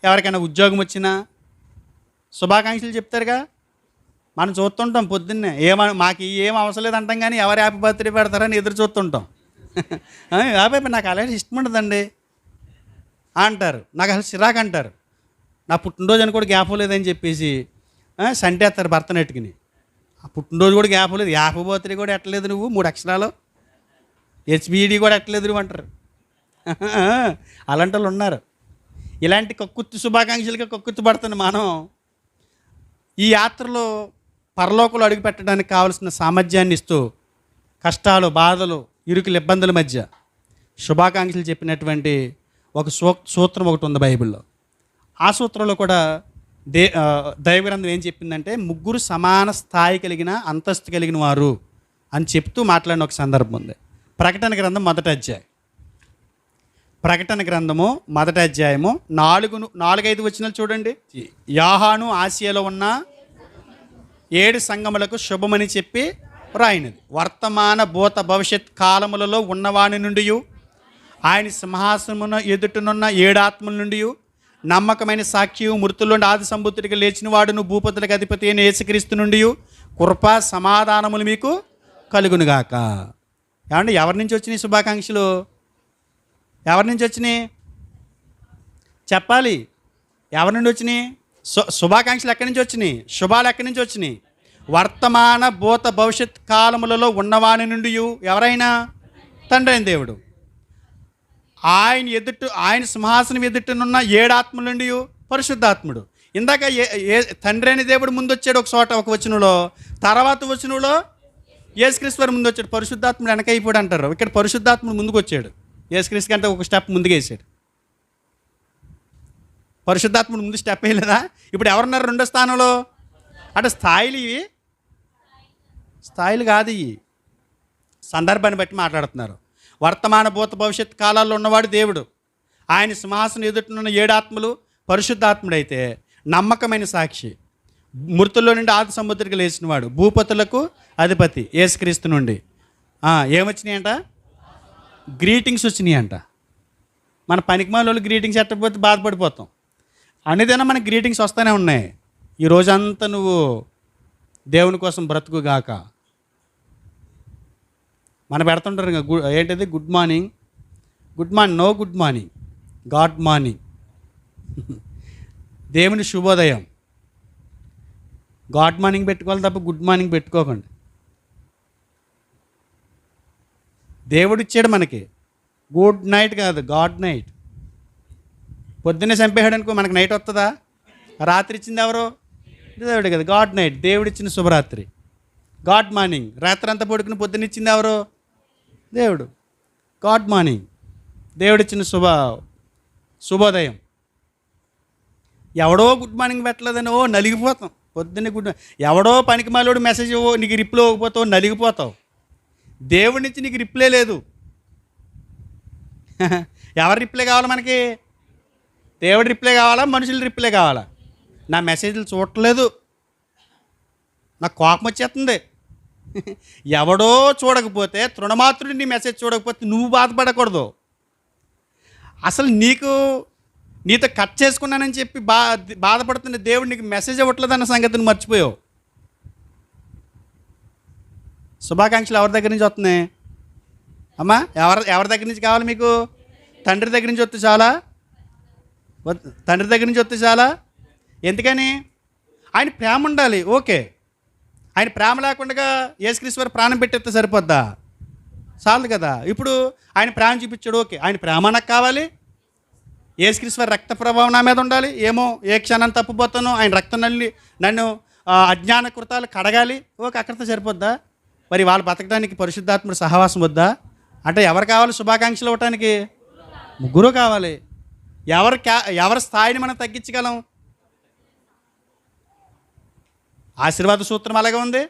ఎవరికైనా ఉద్యోగం వచ్చినా శుభాకాంక్షలు చెప్తారుగా. మనం చూస్తుంటాం పొద్దున్నే. మాకు ఏం అవసరం లేదు అంటాం, కానీ ఎవరు హ్యాపీ బర్త్డే పెడతారని ఎదురు చూస్తుంటాం. హ్యాపీ నాకు అలాంటి ఇష్టం ఉండదండి అంటారు. నాకు అసలు చిరాకు అంటారు. నా పుట్టినరోజు అని కూడా గ్యాప్ లేదని చెప్పేసి సంటేస్తారు భర్త నెట్టుకుని. ఆ పుట్టినరోజు కూడా గ్యాప్ లేదు, హ్యాపీ బర్త్డే కూడా ఎట్టలేదు నువ్వు, 3 అక్షరాలు హెచ్బిఈడి కూడా ఎట్టలేదు నువ్వు అంటారు. అలాంటి వాళ్ళు ఉన్నారు. ఇలాంటి కక్కుర్తి శుభాకాంక్షలుగా కక్కుర్తి పడుతున్న మనం ఈ యాత్రలో పరలోకంలో అడుగు పెట్టడానికి కావలసిన సామర్థ్యాన్ని ఇస్తూ కష్టాలు, బాధలు, ఇరుకులు, ఇబ్బందుల మధ్య శుభాకాంక్షలు చెప్పినటువంటి ఒక సూత్రం ఒకటి ఉంది బైబిల్లో. ఆ సూత్రంలో కూడా దైవగ్రంథం ఏం చెప్పిందంటే, ముగ్గురు సమాన స్థాయి కలిగిన అంతస్తు కలిగిన వారు అని చెప్తూ మాట్లాడిన ఒక సందర్భం ఉంది. ప్రకటన గ్రంథం 1వ అధ్యాయము 4-5 వచనాలు చూడండి. యోహాను ఆసియాలో ఉన్న 7 సంఘములకు శుభమని చెప్పి రాయినది. వర్తమాన భూత భవిష్యత్ కాలములలో ఉన్నవాని నుండి, ఆయన సింహాసనమున ఎదుటనున్న 7 ఆత్మల నుండి, నమ్మకమైన సాక్షియు, మృతుల్లో ఆది సంబుద్ధుడికి లేచిన వాడును, భూపతులకు అధిపతి అయిన యేసుక్రీస్తు నుండి కృపా సమాధానములు మీకు కలుగునుగాక. ఏమంటే ఎవరి నుంచి వచ్చినాయి శుభాకాంక్షలు? ఎవరి నుంచి వచ్చినాయి? చెప్పాలి. ఎవరి నుండి వచ్చినాయి? శుభాకాంక్షలు ఎక్కడి నుంచి వచ్చినాయి? శుభాలు ఎక్కడి నుంచి వచ్చినాయి? వర్తమాన భూత భవిష్యత్ కాలములలో ఉన్నవాని నుండి ఎవరైనా తండ్రి అయిన దేవుడు. ఆయన సింహాసనం ఎదుటనున్న 7 ఆత్మల నుండి పరిశుద్ధాత్ముడు. ఇందాక తండ్రి అయిన దేవుడు ముందు వచ్చాడు ఒక చోట, ఒక వచనంలో. తర్వాత వచనంలో యేసుక్రీస్తు వారు ముందు వచ్చాడు. పరిశుద్ధాత్ముడు వెనకైపోయాడు అంటారు. ఇక్కడ పరిశుద్ధాత్ముడు ముందుకు వచ్చాడు. యేసుక్రీస్తు కంటే ఒక స్టెప్ ముందుకు వేసాడు. పరిశుద్ధాత్ముడు ముందు స్టెప్ వేయలేదా? ఇప్పుడు ఎవరున్నారు రెండో స్థానంలో? అంటే స్థాయిలు ఇవి, స్థాయిలు కాదు ఇవి, సందర్భాన్ని బట్టి మాట్లాడుతున్నారు. వర్తమాన భూత భవిష్యత్ కాలాల్లో ఉన్నవాడు దేవుడు. ఆయన సింహాసనం ఎదుటినున్న 7 ఆత్మలు పరిశుద్ధాత్ముడైతే నమ్మకమైన సాక్షి, మృతుల్లో నుండి ఆది సముద్రికి లేచినవాడు, భూపతులకు అధిపతి యేసుక్రీస్తు నుండి ఏమొచ్చినాయంట? గ్రీటింగ్స్ వచ్చినాయంట. మన పనికిమాలోళ్ళు గ్రీటింగ్స్ ఎట్టకపోతే బాధపడిపోతాం. అనేదైనా మనకి గ్రీటింగ్స్ వస్తూనే ఉన్నాయి. ఈ రోజంతా నువ్వు దేవుని కోసం బ్రతుకుగాక. మన పెడుతుంటారు ఏంటిది? Good morning, good morning, no good morning, god morning. దేవుని శుభోదయం. గాడ్ మార్నింగ్ పెట్టుకోవాలి తప్ప గుడ్ మార్నింగ్ పెట్టుకోకండి. దేవుడు ఇచ్చాడు మనకి. గుడ్ నైట్ కాదు, గాడ్ నైట్. పొద్దున్నే చంపేశాడు అనుకో, మనకి నైట్ వస్తుందా? రాత్రి ఇచ్చింది ఎవరు? దేవుడు కదా. గాడ్ నైట్, దేవుడిచ్చిన శుభరాత్రి. గాడ్ మార్నింగ్, రాత్రి అంతా పడుకుని పొద్దున్న ఇచ్చింది ఎవరు? దేవుడు. గాడ్ మార్నింగ్, దేవుడిచ్చిన శుభోదయం. ఎవడో గుడ్ మార్నింగ్ పెట్టలేదని నలిగిపోతాం. పొద్దున్నే ఎవడో పనికి మాలోడు మెసేజ్ నీకు రిప్లై ఇవ్వకపోతావు, నలిగిపోతావు. దేవుడి నుంచి నీకు రిప్లై లేదు. ఎవరి రిప్లై కావాలా మనకి? దేవుడి రిప్లై కావాలా, మనుషుల రిప్లై కావాలా? నా మెసేజ్లు చూడట్లేదు, నాకు కోపం వచ్చేస్తుంది. ఎవడో చూడకపోతే, తృణమాత్రుడి నీ మెసేజ్ చూడకపోతే నువ్వు బాధపడకూడదు. అసలు నీతో కట్ చేసుకున్నానని చెప్పి బాధపడుతున్న దేవుడు నీకు మెసేజ్ ఇవ్వట్లేదన్న సంగతిని మర్చిపోయావు. శుభాకాంక్షలు ఎవరి దగ్గర నుంచి వస్తున్నాయి అమ్మా? ఎవరి దగ్గర నుంచి కావాలి మీకు? తండ్రి దగ్గర నుంచి వస్తే చాలా? తండ్రి దగ్గర నుంచి వస్తే చాలా? ఎందుకని? ఆయన ప్రేమ ఉండాలి. ఓకే, ఆయన ప్రేమ లేకుండా యేసుక్రీస్తు వారు ప్రాణం పెట్టేస్తే సరిపోద్దా? చాలు కదా. ఇప్పుడు ఆయన ప్రేమ చూపించాడు, ఓకే, ఆయన ప్రేమ నాకు కావాలి. యేసుక్రీస్తు వారి రక్త ప్రభావం నా మీద ఉండాలి. ఏమో ఏ క్షణం తప్పిపోతానో ఆయన రక్తం నన్ను అజ్ఞాన కృతాలు కడగాలి. ఓకే, అక్కడితో సరిపోద్దా? మరి వాళ్ళు బతకడానికి పరిశుద్ధాత్ముడు సహవాసం వద్దా? అంటే ఎవరు కావాలి శుభాకాంక్షలు ఇవ్వటానికి? ముగ్గురు కావాలి. ఎవరి స్థాయిని మనం తగ్గించగలం? ఆశీర్వాద సూత్రం అలాగే ఉంది,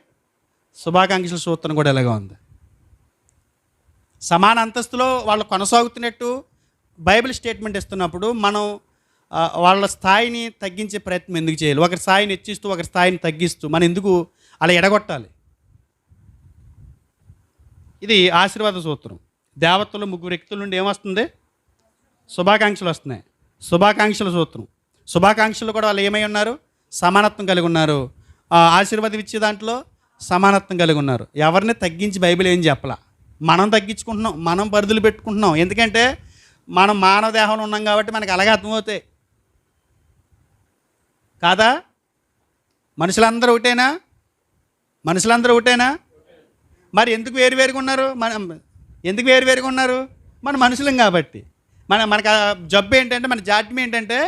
శుభాకాంక్షల సూత్రం కూడా ఎలాగే ఉంది. సమాన అంతస్తులో వాళ్ళు కొనసాగుతున్నట్టు బైబిల్ స్టేట్మెంట్ ఇస్తున్నప్పుడు మనం వాళ్ళ స్థాయిని తగ్గించే ప్రయత్నం ఎందుకు చేయాలి? ఒకరి స్థాయిని హెచ్చిస్తూ ఒకరి స్థాయిని తగ్గిస్తూ మనం ఎందుకు అలా ఎడగొట్టాలి? ఇది ఆశీర్వాద సూత్రం. దేవతలు ముగ్గురు వ్యక్తుల నుండి ఏమొస్తుంది? శుభాకాంక్షలు వస్తున్నాయి. శుభాకాంక్షల సూత్రం. శుభాకాంక్షలు కూడా వాళ్ళు ఏమై ఉన్నారు? సమానత్వం కలిగి ఉన్నారు. ఆశీర్వాదం ఇచ్చే దాంట్లో సమానత్వం కలిగి ఉన్నారు. ఎవరిని తగ్గించి బైబిల్ ఏం చెప్పలా. మనం తగ్గించుకుంటున్నాం, మనం పరిధులు పెట్టుకుంటున్నాం. ఎందుకంటే మనం మానవ దేహంలో ఉన్నాం కాబట్టి మనకి అలాగే అర్థమవుతాయి కాదా? మనుషులందరూ ఒకటేనా? మనుషులందరూ ఒకటేనా? మరి ఎందుకు వేరువేరుగా ఉన్నారు? ఎందుకు వేరువేరుగా ఉన్నారు? మన మనుషులం కాబట్టి. మనకు జబ్బు ఏంటంటే, మన జాడ్యం ఏంటంటే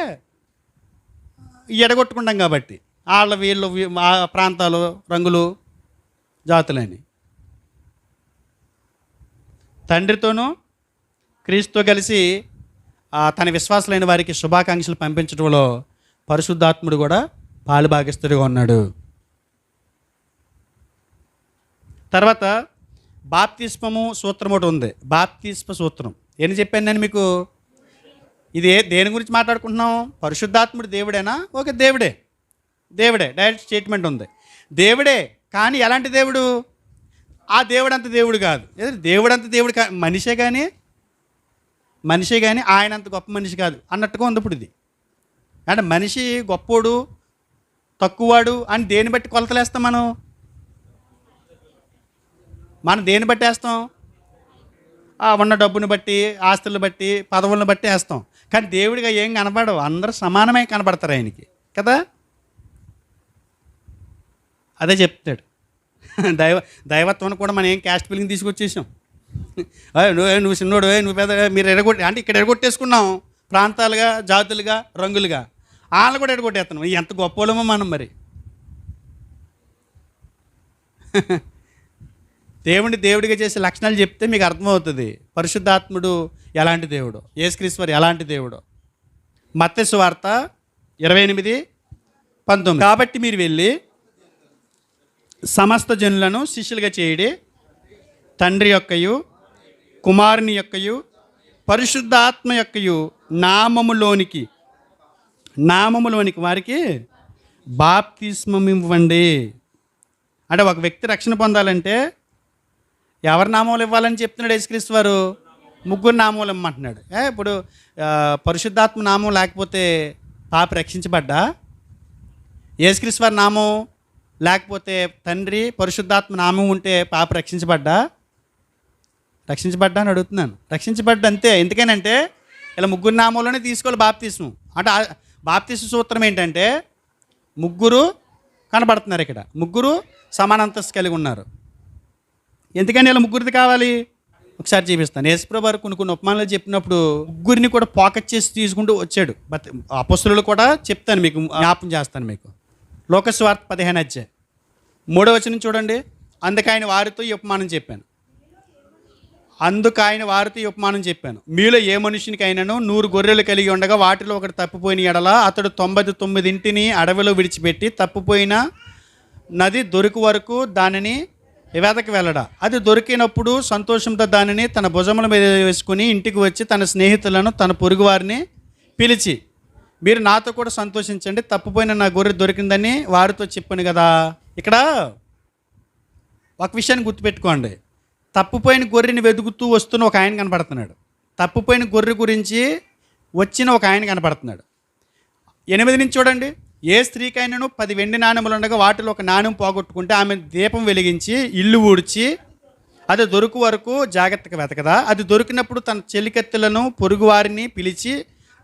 ఎడగొట్టుకుంటాం కాబట్టి. వీళ్ళు ఆ ప్రాంతాలు, రంగులు, జాతులని. తండ్రితోనూ క్రీస్తుతో కలిసి తన విశ్వాసులైన వారికి శుభాకాంక్షలు పంపించడంలో పరిశుద్ధాత్ముడు కూడా పాలుభాగస్తుడిగా ఉన్నాడు. తర్వాత బాప్తిస్మము సూత్రం ఒకటి ఉంది. బాప్తిస్మ సూత్రం ఏం చెప్పాను నేను మీకు? ఇది దేని గురించి మాట్లాడుకుంటున్నాం? పరిశుద్ధాత్ముడు దేవుడేనా? ఓకే, దేవుడే. డైరెక్ట్ స్టేట్మెంట్ ఉంది. దేవుడే, కానీ ఎలాంటి దేవుడు? ఆ దేవుడు అంత దేవుడు కాదు. దేవుడు అంత దేవుడు మనిషే కానీ ఆయన అంత గొప్ప మనిషి కాదు అన్నట్టుగా ఉంది ఇప్పుడు ఇది. అంటే మనిషి గొప్పోడు తక్కువవాడు అని దేని బట్టి కొలతలేస్తాం మనం దేని బట్టి వేస్తాం? ఉన్న డబ్బుని బట్టి, ఆస్తులను బట్టి, పదవులను బట్టి వేస్తాం. కానీ దేవుడిగా ఏం కనపడవు, అందరూ సమానమే కనపడతారు ఆయనకి కదా. అదే చెప్తాడు. దైవత్వాన్ని కూడా మనం ఏం క్యాస్ట్ ఫీలింగ్ తీసుకొచ్చేసాం. నువ్వు చిన్నోడు, నువ్వు పెద్ద, మీరు ఎడగొట్టి అంటే ఇక్కడ ఎడగొట్టేసుకున్నాం ప్రాంతాలుగా, జాతులుగా, రంగులుగా. వాళ్ళు కూడా ఎడగొట్టేస్తున్నాం. ఎంత గొప్పలమో మనం మరి. దేవుడిగా చేసే లక్షణాలు చెప్తే మీకు అర్థమవుతుంది పరిశుద్ధాత్ముడు ఎలాంటి దేవుడు, యేసుక్రీస్తు ఎలాంటి దేవుడు. మత్తయి సువార్త 28:19. కాబట్టి మీరు వెళ్ళి సమస్త జనులను శిష్యులుగా చేయుడి, తండ్రి యొక్కయు కుమారుని యొక్కయు పరిశుద్ధాత్మ యొక్కయు నామములోనికి వారికి బాప్తిస్మం ఇవ్వండి. అంటే ఒక వ్యక్తి రక్షణ పొందాలంటే ఎవరి నామములు ఇవ్వాలని చెప్తున్నాడు యేసుక్రీస్తు వారు? 3 నామములు ఇమ్మంటున్నాడు. ఇప్పుడు పరిశుద్ధాత్మ నామం లేకపోతే పాపి రక్షించబడ్డా? యేసుక్రీస్తు వారి నామం లేకపోతే తండ్రి పరిశుద్ధాత్మ నామం ఉంటే పాపి రక్షించబడ్డా అని అడుగుతున్నాను. రక్షించబడ్డా అంతే. ఎందుకనంటే ఇలా 3 నామంలోనే తీసుకోవాలి బాప్తిస్మం. అంటే బాప్తిస్మ సూత్రం ఏంటంటే 3 కనబడుతున్నారు ఇక్కడ, 3 సమానంతస్తు కలిగి ఉన్నారు. ఎందుకని ఇలా 3 కావాలి? ఒకసారి చూపిస్తాను. యేసుప్రభువు వారు కొన్ని ఉపమానాలు చెప్పినప్పుడు 3 కూడా పాకెట్ చేసి తీసుకుంటూ వచ్చాడు. అపొస్తలులు కూడా చెప్తాను మీకు, జ్ఞాపకం చేస్తాను మీకు. లోక సువార్త 15:3 చూడండి. అందుకు ఆయన వారితో ఈ ఉపమానం చెప్పాను. మీలో ఏ మనుషునికైనాను 100 గొర్రెలు కలిగి ఉండగా వాటిలో ఒకటి తప్పిపోయిన ఎడల అతడు 99 అడవిలో విడిచిపెట్టి తప్పిపోయిన నది దొరికి వరకు దానిని వెతకి వెళ్ళడా. అది దొరికినప్పుడు సంతోషంతో దానిని తన భుజముల మీద వేసుకుని ఇంటికి వచ్చి తన స్నేహితులను, తన పొరుగు వారిని పిలిచి, మీరు నాతో కూడా సంతోషించండి, తప్పిపోయిన నా గొర్రె దొరికిందని వారితో చెప్పాను కదా. ఇక్కడ ఒక విషయాన్ని గుర్తుపెట్టుకోండి. తప్పిపోయిన గొర్రెని వెతుకుతూ వస్తున్న ఒక ఆయన కనపడుతున్నాడు. తప్పిపోయిన గొర్రె గురించి వచ్చిన ఒక ఆయన కనపడుతున్నాడు. 8 నుంచి చూడండి. ఏ స్త్రీకైనాను 10 వెండి నాణెములు ఉండగా వాటిలో ఒక నాణెం పోగొట్టుకుంటే ఆమె దీపం వెలిగించి ఇల్లు ఊడ్చి అది దొరికి వరకు జాగ్రత్తగా వెతకదా. అది దొరికినప్పుడు తన చెలికత్తెలను, పొరుగు వారిని పిలిచి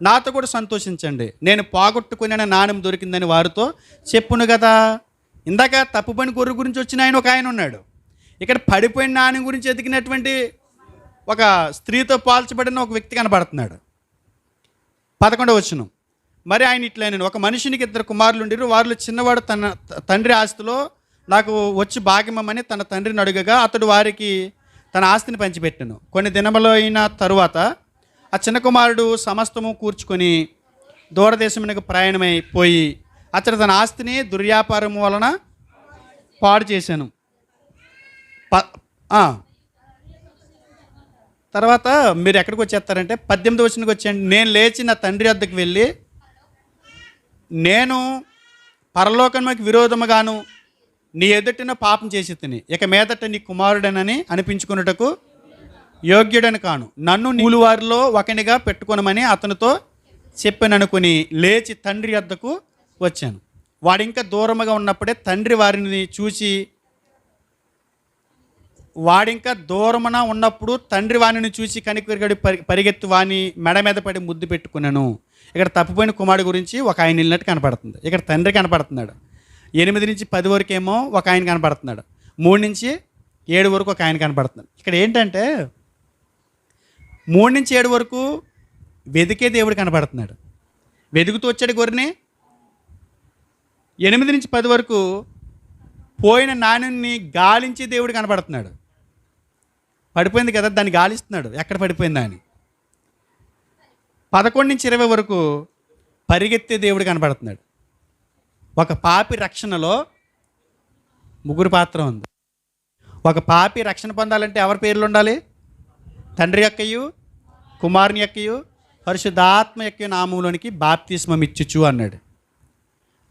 నాతో కూడా సంతోషించండి, నేను పోగొట్టుకునే నాణెం దొరికిందని వారితో చెప్పును కదా. ఇందాక తప్పుపోయిన గొర్రె గురించి వచ్చిన ఆయన ఒక ఆయన ఉన్నాడు. ఇక్కడ పడిపోయిన నాణెం గురించి ఎతికినటువంటి ఒక స్త్రీతో పోల్చబడిన ఒక వ్యక్తి కనబడుతున్నాడు. 11 మరి ఆయన ఇట్లైనను, ఒక మనిషినికి 2 కుమారులు ఉండిరు. వారిలో చిన్నవాడు తన తండ్రి ఆస్తిలో నాకు వచ్చి భాగ్యమని తన తండ్రిని అడుగగా అతడు వారికి తన ఆస్తిని పంచిపెట్టెను. కొన్ని దినములు అయిన తరువాత ఆ చిన్న కుమారుడు సమస్తము కూర్చుకొని దూరదేశమునకు ప్రయాణమైపోయి అతడు తన ఆస్తిని దుర్వ్యాపారం వలన పాడు చేశాను. తర్వాత మీరు ఎక్కడికి వచ్చేస్తారంటే 18 వచ్చేయండి. నేను లేచి నా తండ్రి వద్దకు వెళ్ళి, నేను పరలోకమునకు విరోధముగాను నీ ఎదుటిన పాపం చేసి తిని ఇక మీదట నీ కుమారుడనని అనిపించుకున్నటకు యోగ్యుడని కాను, నన్ను నీళ్ళు వారిలో ఒకనిగా పెట్టుకొనమని అతనితో చెప్పాననుకుని లేచి తండ్రి వద్దకు వచ్చాను. వాడింకా దూరముగా ఉన్నప్పుడే తండ్రి వారిని చూసి తండ్రి వాణిని చూసి కనికరగడి పరిగెత్తి వాణి మెడ మీద పడి ముద్దు పెట్టుకున్నాను. ఇక్కడ తప్పిపోయిన కుమారుడు గురించి ఒక ఆయన వెళ్ళినట్టు కనపడుతుంది. ఇక్కడ తండ్రి కనపడుతున్నాడు. 8 నుంచి 10 వరకు ఏమో ఒక ఆయన కనపడుతున్నాడు. 3 నుంచి 7 వరకు ఒక ఆయన కనపడుతున్నాడు. ఇక్కడ ఏంటంటే 3 నుంచి 7 వరకు వెతికే దేవుడు కనపడుతున్నాడు. వెతుకుతూ వచ్చాడు గొర్రెని. 8 నుంచి 10 వరకు పోయిన నాణ్యాన్ని గాలించే దేవుడు కనపడుతున్నాడు. పడిపోయింది కదా, దాన్ని గాలిస్తున్నాడు ఎక్కడ పడిపోయిందా అని. 11 నుంచి 20 వరకు పరిగెత్తే దేవుడు కనపడుతున్నాడు. ఒక పాపి రక్షణలో 3 పాత్ర ఉంది. ఒక పాపి రక్షణ పొందాలంటే ఎవరి పేర్లు ఉండాలి? తండ్రి యొక్కయు, కుమారుని యొక్కయు, పరిశుద్ధాత్మ యొక్క నామంలోనికి బాప్తిస్మం ఇచ్చుచు అన్నాడు.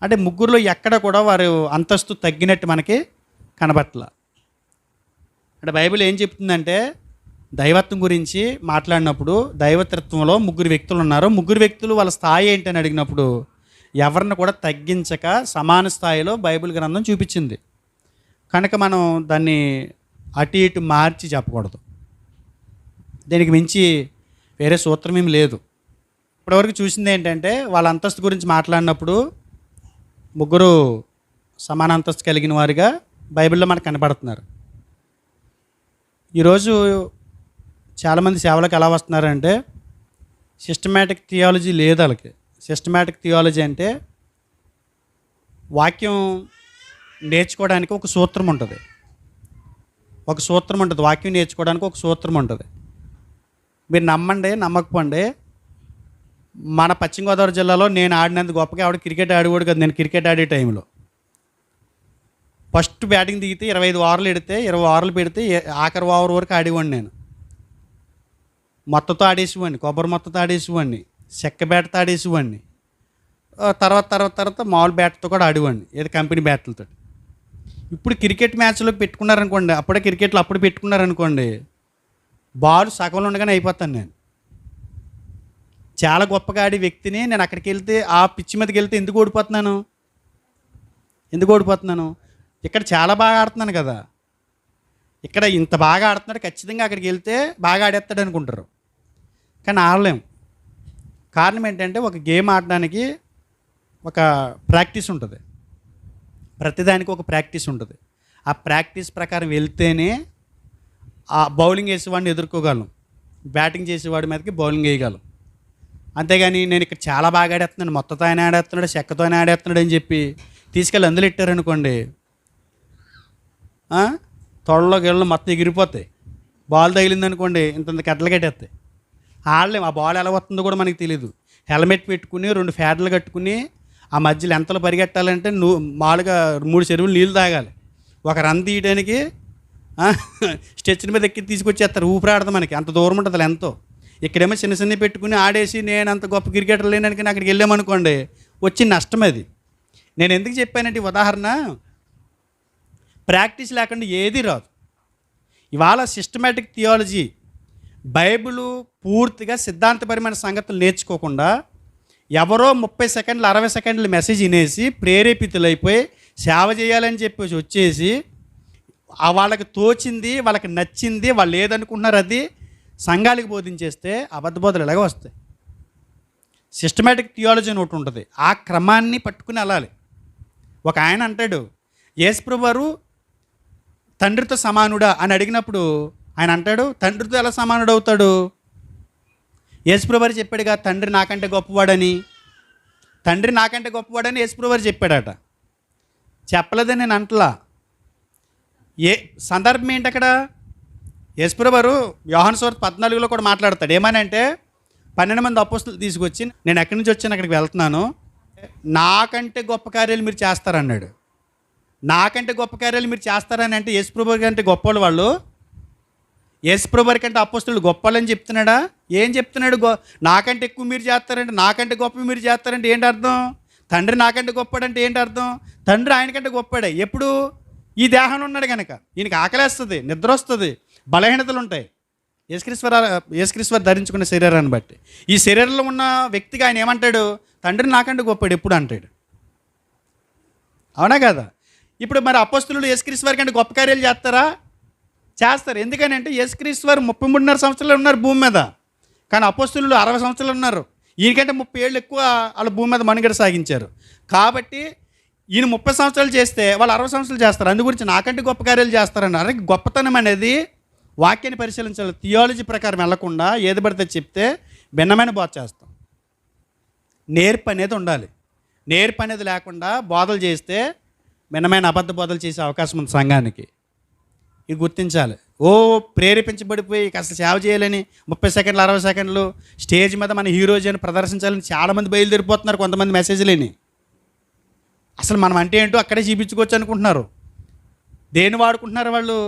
అంటే 3లో ఎక్కడ కూడా వారు అంతస్తు తగ్గినట్టు మనకి కనబట్ల. అంటే బైబిల్ ఏం చెప్తుందంటే దైవత్వం గురించి మాట్లాడినప్పుడు దైవతత్వంలో 3 వ్యక్తులు ఉన్నారు. 3 వ్యక్తులు వాళ్ళ స్థాయి ఏంటని అడిగినప్పుడు ఎవరిని కూడా తగ్గించక సమాన స్థాయిలో బైబిల్ గ్రంథం చూపించింది. కనుక మనం దాన్ని అటు ఇటు మార్చి చెప్పకూడదు. దీనికి మించి వేరే సూత్రం ఏమి లేదు. ఇప్పటివరకు చూసింది ఏంటంటే వాళ్ళ అంతస్తు గురించి మాట్లాడినప్పుడు ముగ్గురు సమాన అంతస్తు కలిగిన వారిగా బైబిల్లో మనకు కనపడుతున్నారు. ఈరోజు చాలామంది సేవలకు ఎలా వస్తున్నారంటే సిస్టమేటిక్ థియాలజీ లేదు వాళ్ళకి. సిస్టమేటిక్ థియాలజీ అంటే వాక్యం నేర్చుకోవడానికి ఒక సూత్రం ఉంటుంది. వాక్యం నేర్చుకోవడానికి ఒక సూత్రం ఉంటుంది. మీరు నమ్మండి నమ్మకపోండి, మన పశ్చిమ గోదావరి జిల్లాలో నేను ఆడినంత గొప్పగా ఆవిడ క్రికెట్ ఆడేవాడు కదా. నేను క్రికెట్ ఆడే టైంలో ఫస్ట్ బ్యాటింగ్ దిగితే 25 ఓవర్లు ఎడితే 20 ఓవర్లు పెడితే ఆఖరి ఓవర్ వరకు ఆడేవాడిని. నేను మొత్తతో ఆడేసేవాడిని, కొబ్బరి మొత్తతో ఆడేసేవాడిని, చెక్క బ్యాట్తో ఆడేసేవాడిని. తర్వాత మామూలు బ్యాట్తో కూడా ఆడేవాడిని, ఏదో కంపెనీ బ్యాట్లతో. ఇప్పుడు క్రికెట్ మ్యాచ్లో పెట్టుకున్నారనుకోండి, అప్పుడే క్రికెట్లో అప్పుడు పెట్టుకున్నారనుకోండి, బాల్ సగంలో ఉండగానే అయిపోతాను నేను. చాలా గొప్పగా ఆడే వ్యక్తిని నేను అక్కడికి వెళ్తే ఆ పిచ్చి మీదకి వెళ్తే ఎందుకు ఓడిపోతున్నాను? ఇక్కడ చాలా బాగా ఆడుతున్నాను కదా, ఇక్కడ ఇంత బాగా ఆడుతున్నాడు, ఖచ్చితంగా అక్కడికి వెళ్తే బాగా ఆడేస్తాడు అనుకుంటారు. కానీ ఆడలేం. కారణం ఏంటంటే ఒక గేమ్ ఆడడానికి ఒక ప్రాక్టీస్ ఉంటుంది, ప్రతిదానికి ఒక ప్రాక్టీస్ ఉంటుంది. ఆ ప్రాక్టీస్ ప్రకారం వెళ్తేనే ఆ బౌలింగ్ వేసేవాడిని ఎదుర్కోగలం, బ్యాటింగ్ చేసేవాడి మీదకి బౌలింగ్ వేయగలం. అంతేగాని నేను ఇక్కడ చాలా బాగా ఆడేస్తున్నాను, మొత్తతో ఆయన ఆడేస్తున్నాడు, చెక్కతో ఆయన ఆడేస్తున్నాడు అని చెప్పి తీసుకెళ్ళి అందులో ఇట్టారనుకోండి, తొడలో గిళ్ళలో మొత్తం ఎగిరిపోతాయి. బాల్ తగిలిందనుకోండి ఇంత కట్టలు కట్టేస్తాయి. ఆడలేము. ఆ బాల్ ఎలా వస్తుందో కూడా మనకి తెలియదు. హెల్మెట్ పెట్టుకుని 2 ఫ్యాడ్లు కట్టుకుని ఆ మధ్యలో ఎంతలో పరిగెట్టాలంటే మామూలుగా 3 చెరువులు నీళ్ళు తాగాలి. ఒక రన్ తీయడానికి స్టెచ్చిన మీద ఎక్కి తీసుకొచ్చేస్తారు, ఊపిరాడదు మనకి. అంత దూరం ఉంటుంది ఎంతో. ఇక్కడేమో చిన్న పెట్టుకుని ఆడేసి నేను అంత గొప్ప క్రికెటర్ లేననికి అక్కడికి వెళ్ళామనుకోండి, వచ్చి నష్టం అది. నేను ఎందుకు చెప్పానంటే ఉదాహరణ, ప్రాక్టీస్ లేకుండా ఏది రాదు. ఇవాళ సిస్టమేటిక్ థియాలజీ బైబిలు పూర్తిగా సిద్ధాంతపరమైన సంగతులు నేర్చుకోకుండా ఎవరో 30 సెకండ్లు 60 సెకండ్లు మెసేజ్ వినేసి ప్రేరేపితులైపోయి సేవ చేయాలని చెప్పేసి వచ్చేసి వాళ్ళకి తోచింది, వాళ్ళకి నచ్చింది, వాళ్ళు ఏదనుకుంటున్నారు అది సంఘాలకు బోధించేస్తే అబద్ధ బోధలు ఎలాగో వస్తాయి. సిస్టమేటిక్ థియాలజీ అని ఒకటి ఉంటుంది, ఆ క్రమాన్ని పట్టుకుని వెళ్ళాలి. ఒక ఆయన అంటాడు, యేసుప్రభువారు తండ్రితో సమానుడా అని అడిగినప్పుడు ఆయన అంటాడు, తండ్రితో ఎలా సమానుడు అవుతాడు? యేసుప్రభువారు చెప్పాడుగా, తండ్రి నాకంటే గొప్పవాడని యేసుప్రభువారు చెప్పాడట. చెప్పలేదని నేను అంటలా. ఏ సందర్భం ఏంటి అక్కడ? యేసుప్రభువారు యోహాను సువార్త 14లో కూడా మాట్లాడతాడు. ఏమని అంటే 12 మంది అపోస్తలులు తీసుకొచ్చి నేను ఎక్కడి నుంచి వచ్చాను అక్కడికి వెళ్తున్నాను, నాకంటే గొప్ప కార్యాలు మీరు చేస్తారన్నాడు. నాకంటే గొప్ప కార్యాలు మీరు చేస్తారని అంటే యేసుప్రభువారి కంటే గొప్పవాళ్ళు వాళ్ళు. యేసుప్రభువారి కంటే అపోస్తలులు గొప్పవాళ్ళని చెప్తున్నాడా? ఏం చెప్తున్నాడు? నాకంటే ఎక్కువ మీరు చేస్తారంటే, నాకంటే గొప్ప మీరు చేస్తారంటే ఏంటి అర్థం? తండ్రి నాకంటే గొప్పవాడంటే ఏంటి అర్థం? తండ్రి ఆయనకంటే గొప్పవాడే. ఎప్పుడు? ఈ దేహంలో ఉన్నాడు కనుక. ఈయనకి ఆకలేస్తుంది, నిద్ర వస్తుంది, బలహీనతలు ఉంటాయి. యేసుక్రీస్తు ధరించుకున్న శరీరాన్ని బట్టి ఈ శరీరంలో ఉన్న వ్యక్తిగా ఆయన ఏమంటాడు? తండ్రి నాకంటే గొప్పవాడు ఎప్పుడు అంటాడు. అవునా కదా? ఇప్పుడు మరి అపోస్తలులు యేసుక్రీస్తు వారి కంటే గొప్ప కార్యాలు చేస్తారు. ఎందుకని అంటే యేసుక్రీస్తు వారు 33.5 సంవత్సరాలు ఉన్నారు భూమి మీద, కానీ అపోస్తలులు 60 సంవత్సరాలు ఉన్నారు. ఈయనకంటే 30 ఏళ్ళు ఎక్కువ వాళ్ళ భూమి మీద మనుగడ సాగించారు. కాబట్టి ఈయన 30 సంవత్సరాలు చేస్తే వాళ్ళు 60 సంవత్సరాలు చేస్తారు. అందు గురించి నాకంటే గొప్ప కార్యాలు చేస్తారన్నారు. గొప్పతనం అనేది వాక్యాన్ని పరిశీలించాలి. థియాలజీ ప్రకారం వెళ్లకుండా ఏది పడితే చెప్తే భిన్నమైన బోధ చేస్తాం. నేర్పు అనేది ఉండాలి. నేర్పు అనేది లేకుండా బోధలు చేస్తే భిన్నమైన అబద్ధ బోధలు చేసే అవకాశం ఉంది సంఘానికి. ఇది గుర్తించాలి. ప్రేరేపించబడిపోయి అసలు సేవ చేయాలని 30 సెకండ్లు 60 సెకండ్లు స్టేజ్ మీద మన హీరోజీ అని ప్రదర్శించాలని చాలామంది బయలుదేరిపోతున్నారు. కొంతమంది మెసేజ్లేని అసలు మనం అంటే ఏంటో అక్కడే చూపించుకోవచ్చు అనుకుంటున్నారు. దేన్ని వాడుకుంటున్నారు వాళ్ళు?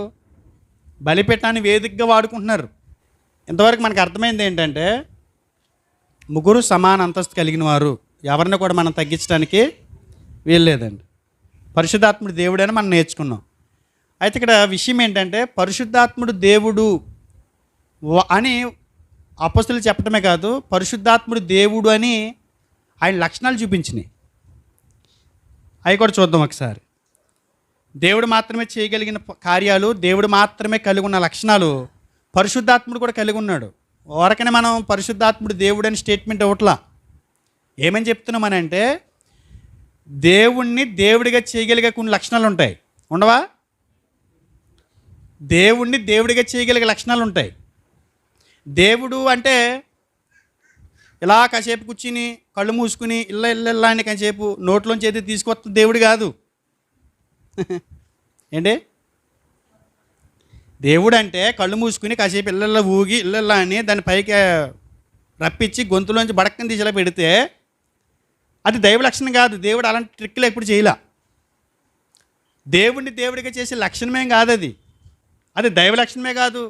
బలిపెట్టాన్ని వేదికగా వాడుకుంటున్నారు. ఇంతవరకు మనకు అర్థమైంది ఏంటంటే ముగ్గురు సమాన అంతస్తు కలిగిన వారు, ఎవరిని కూడా మనం తగ్గించడానికి వీల్లేదండి. పరిశుద్ధాత్ముడు దేవుడని మనం నేర్చుకున్నాం. అయితే ఇక్కడ విషయం ఏంటంటే పరిశుద్ధాత్ముడు దేవుడు అని అపోస్తలులు చెప్పడమే కాదు, పరిశుద్ధాత్ముడు దేవుడు అని ఆయన లక్షణాలు చూపించినాయి. అవి కూడా చూద్దాం ఒకసారి. దేవుడు మాత్రమే చేయగలిగిన కార్యాలు, దేవుడు మాత్రమే కలిగి ఉన్న లక్షణాలు పరిశుద్ధాత్ముడు కూడా కలిగి ఉన్నాడు. ఓరకనే మనం పరిశుద్ధాత్ముడు దేవుడు అని స్టేట్మెంట్ ఇవ్వట్లా. ఏమని చెప్తున్నామనంటే దేవుణ్ణి దేవుడిగా చేయగలిగే కొన్ని లక్షణాలు ఉంటాయి. ఉండవా? దేవుణ్ణి దేవుడిగా చేయగలిగే లక్షణాలు ఉంటాయి. దేవుడు అంటే ఇలా కాసేపు కూర్చుని కళ్ళు మూసుకుని ఇళ్ళ అని కాసేపు నోట్లోంచి ఏది తీసుకొస్తుంది దేవుడు కాదు. ఏంటి? దేవుడు అంటే కళ్ళు మూసుకుని కాసేపు ఇళ్ళల్లో ఊగి ఇళ్ళల్లా అని దాని పైకి రప్పించి గొంతులోంచి బడక్కని తీసేలా పెడితే అది దైవ లక్షణం కాదు. దేవుడు అలాంటి ట్రిక్లు ఎప్పుడు చేయలే. దేవుడిని దేవుడిగా చేసే లక్షణమేం కాదు అది. అది దైవ లక్షణమే కాదు.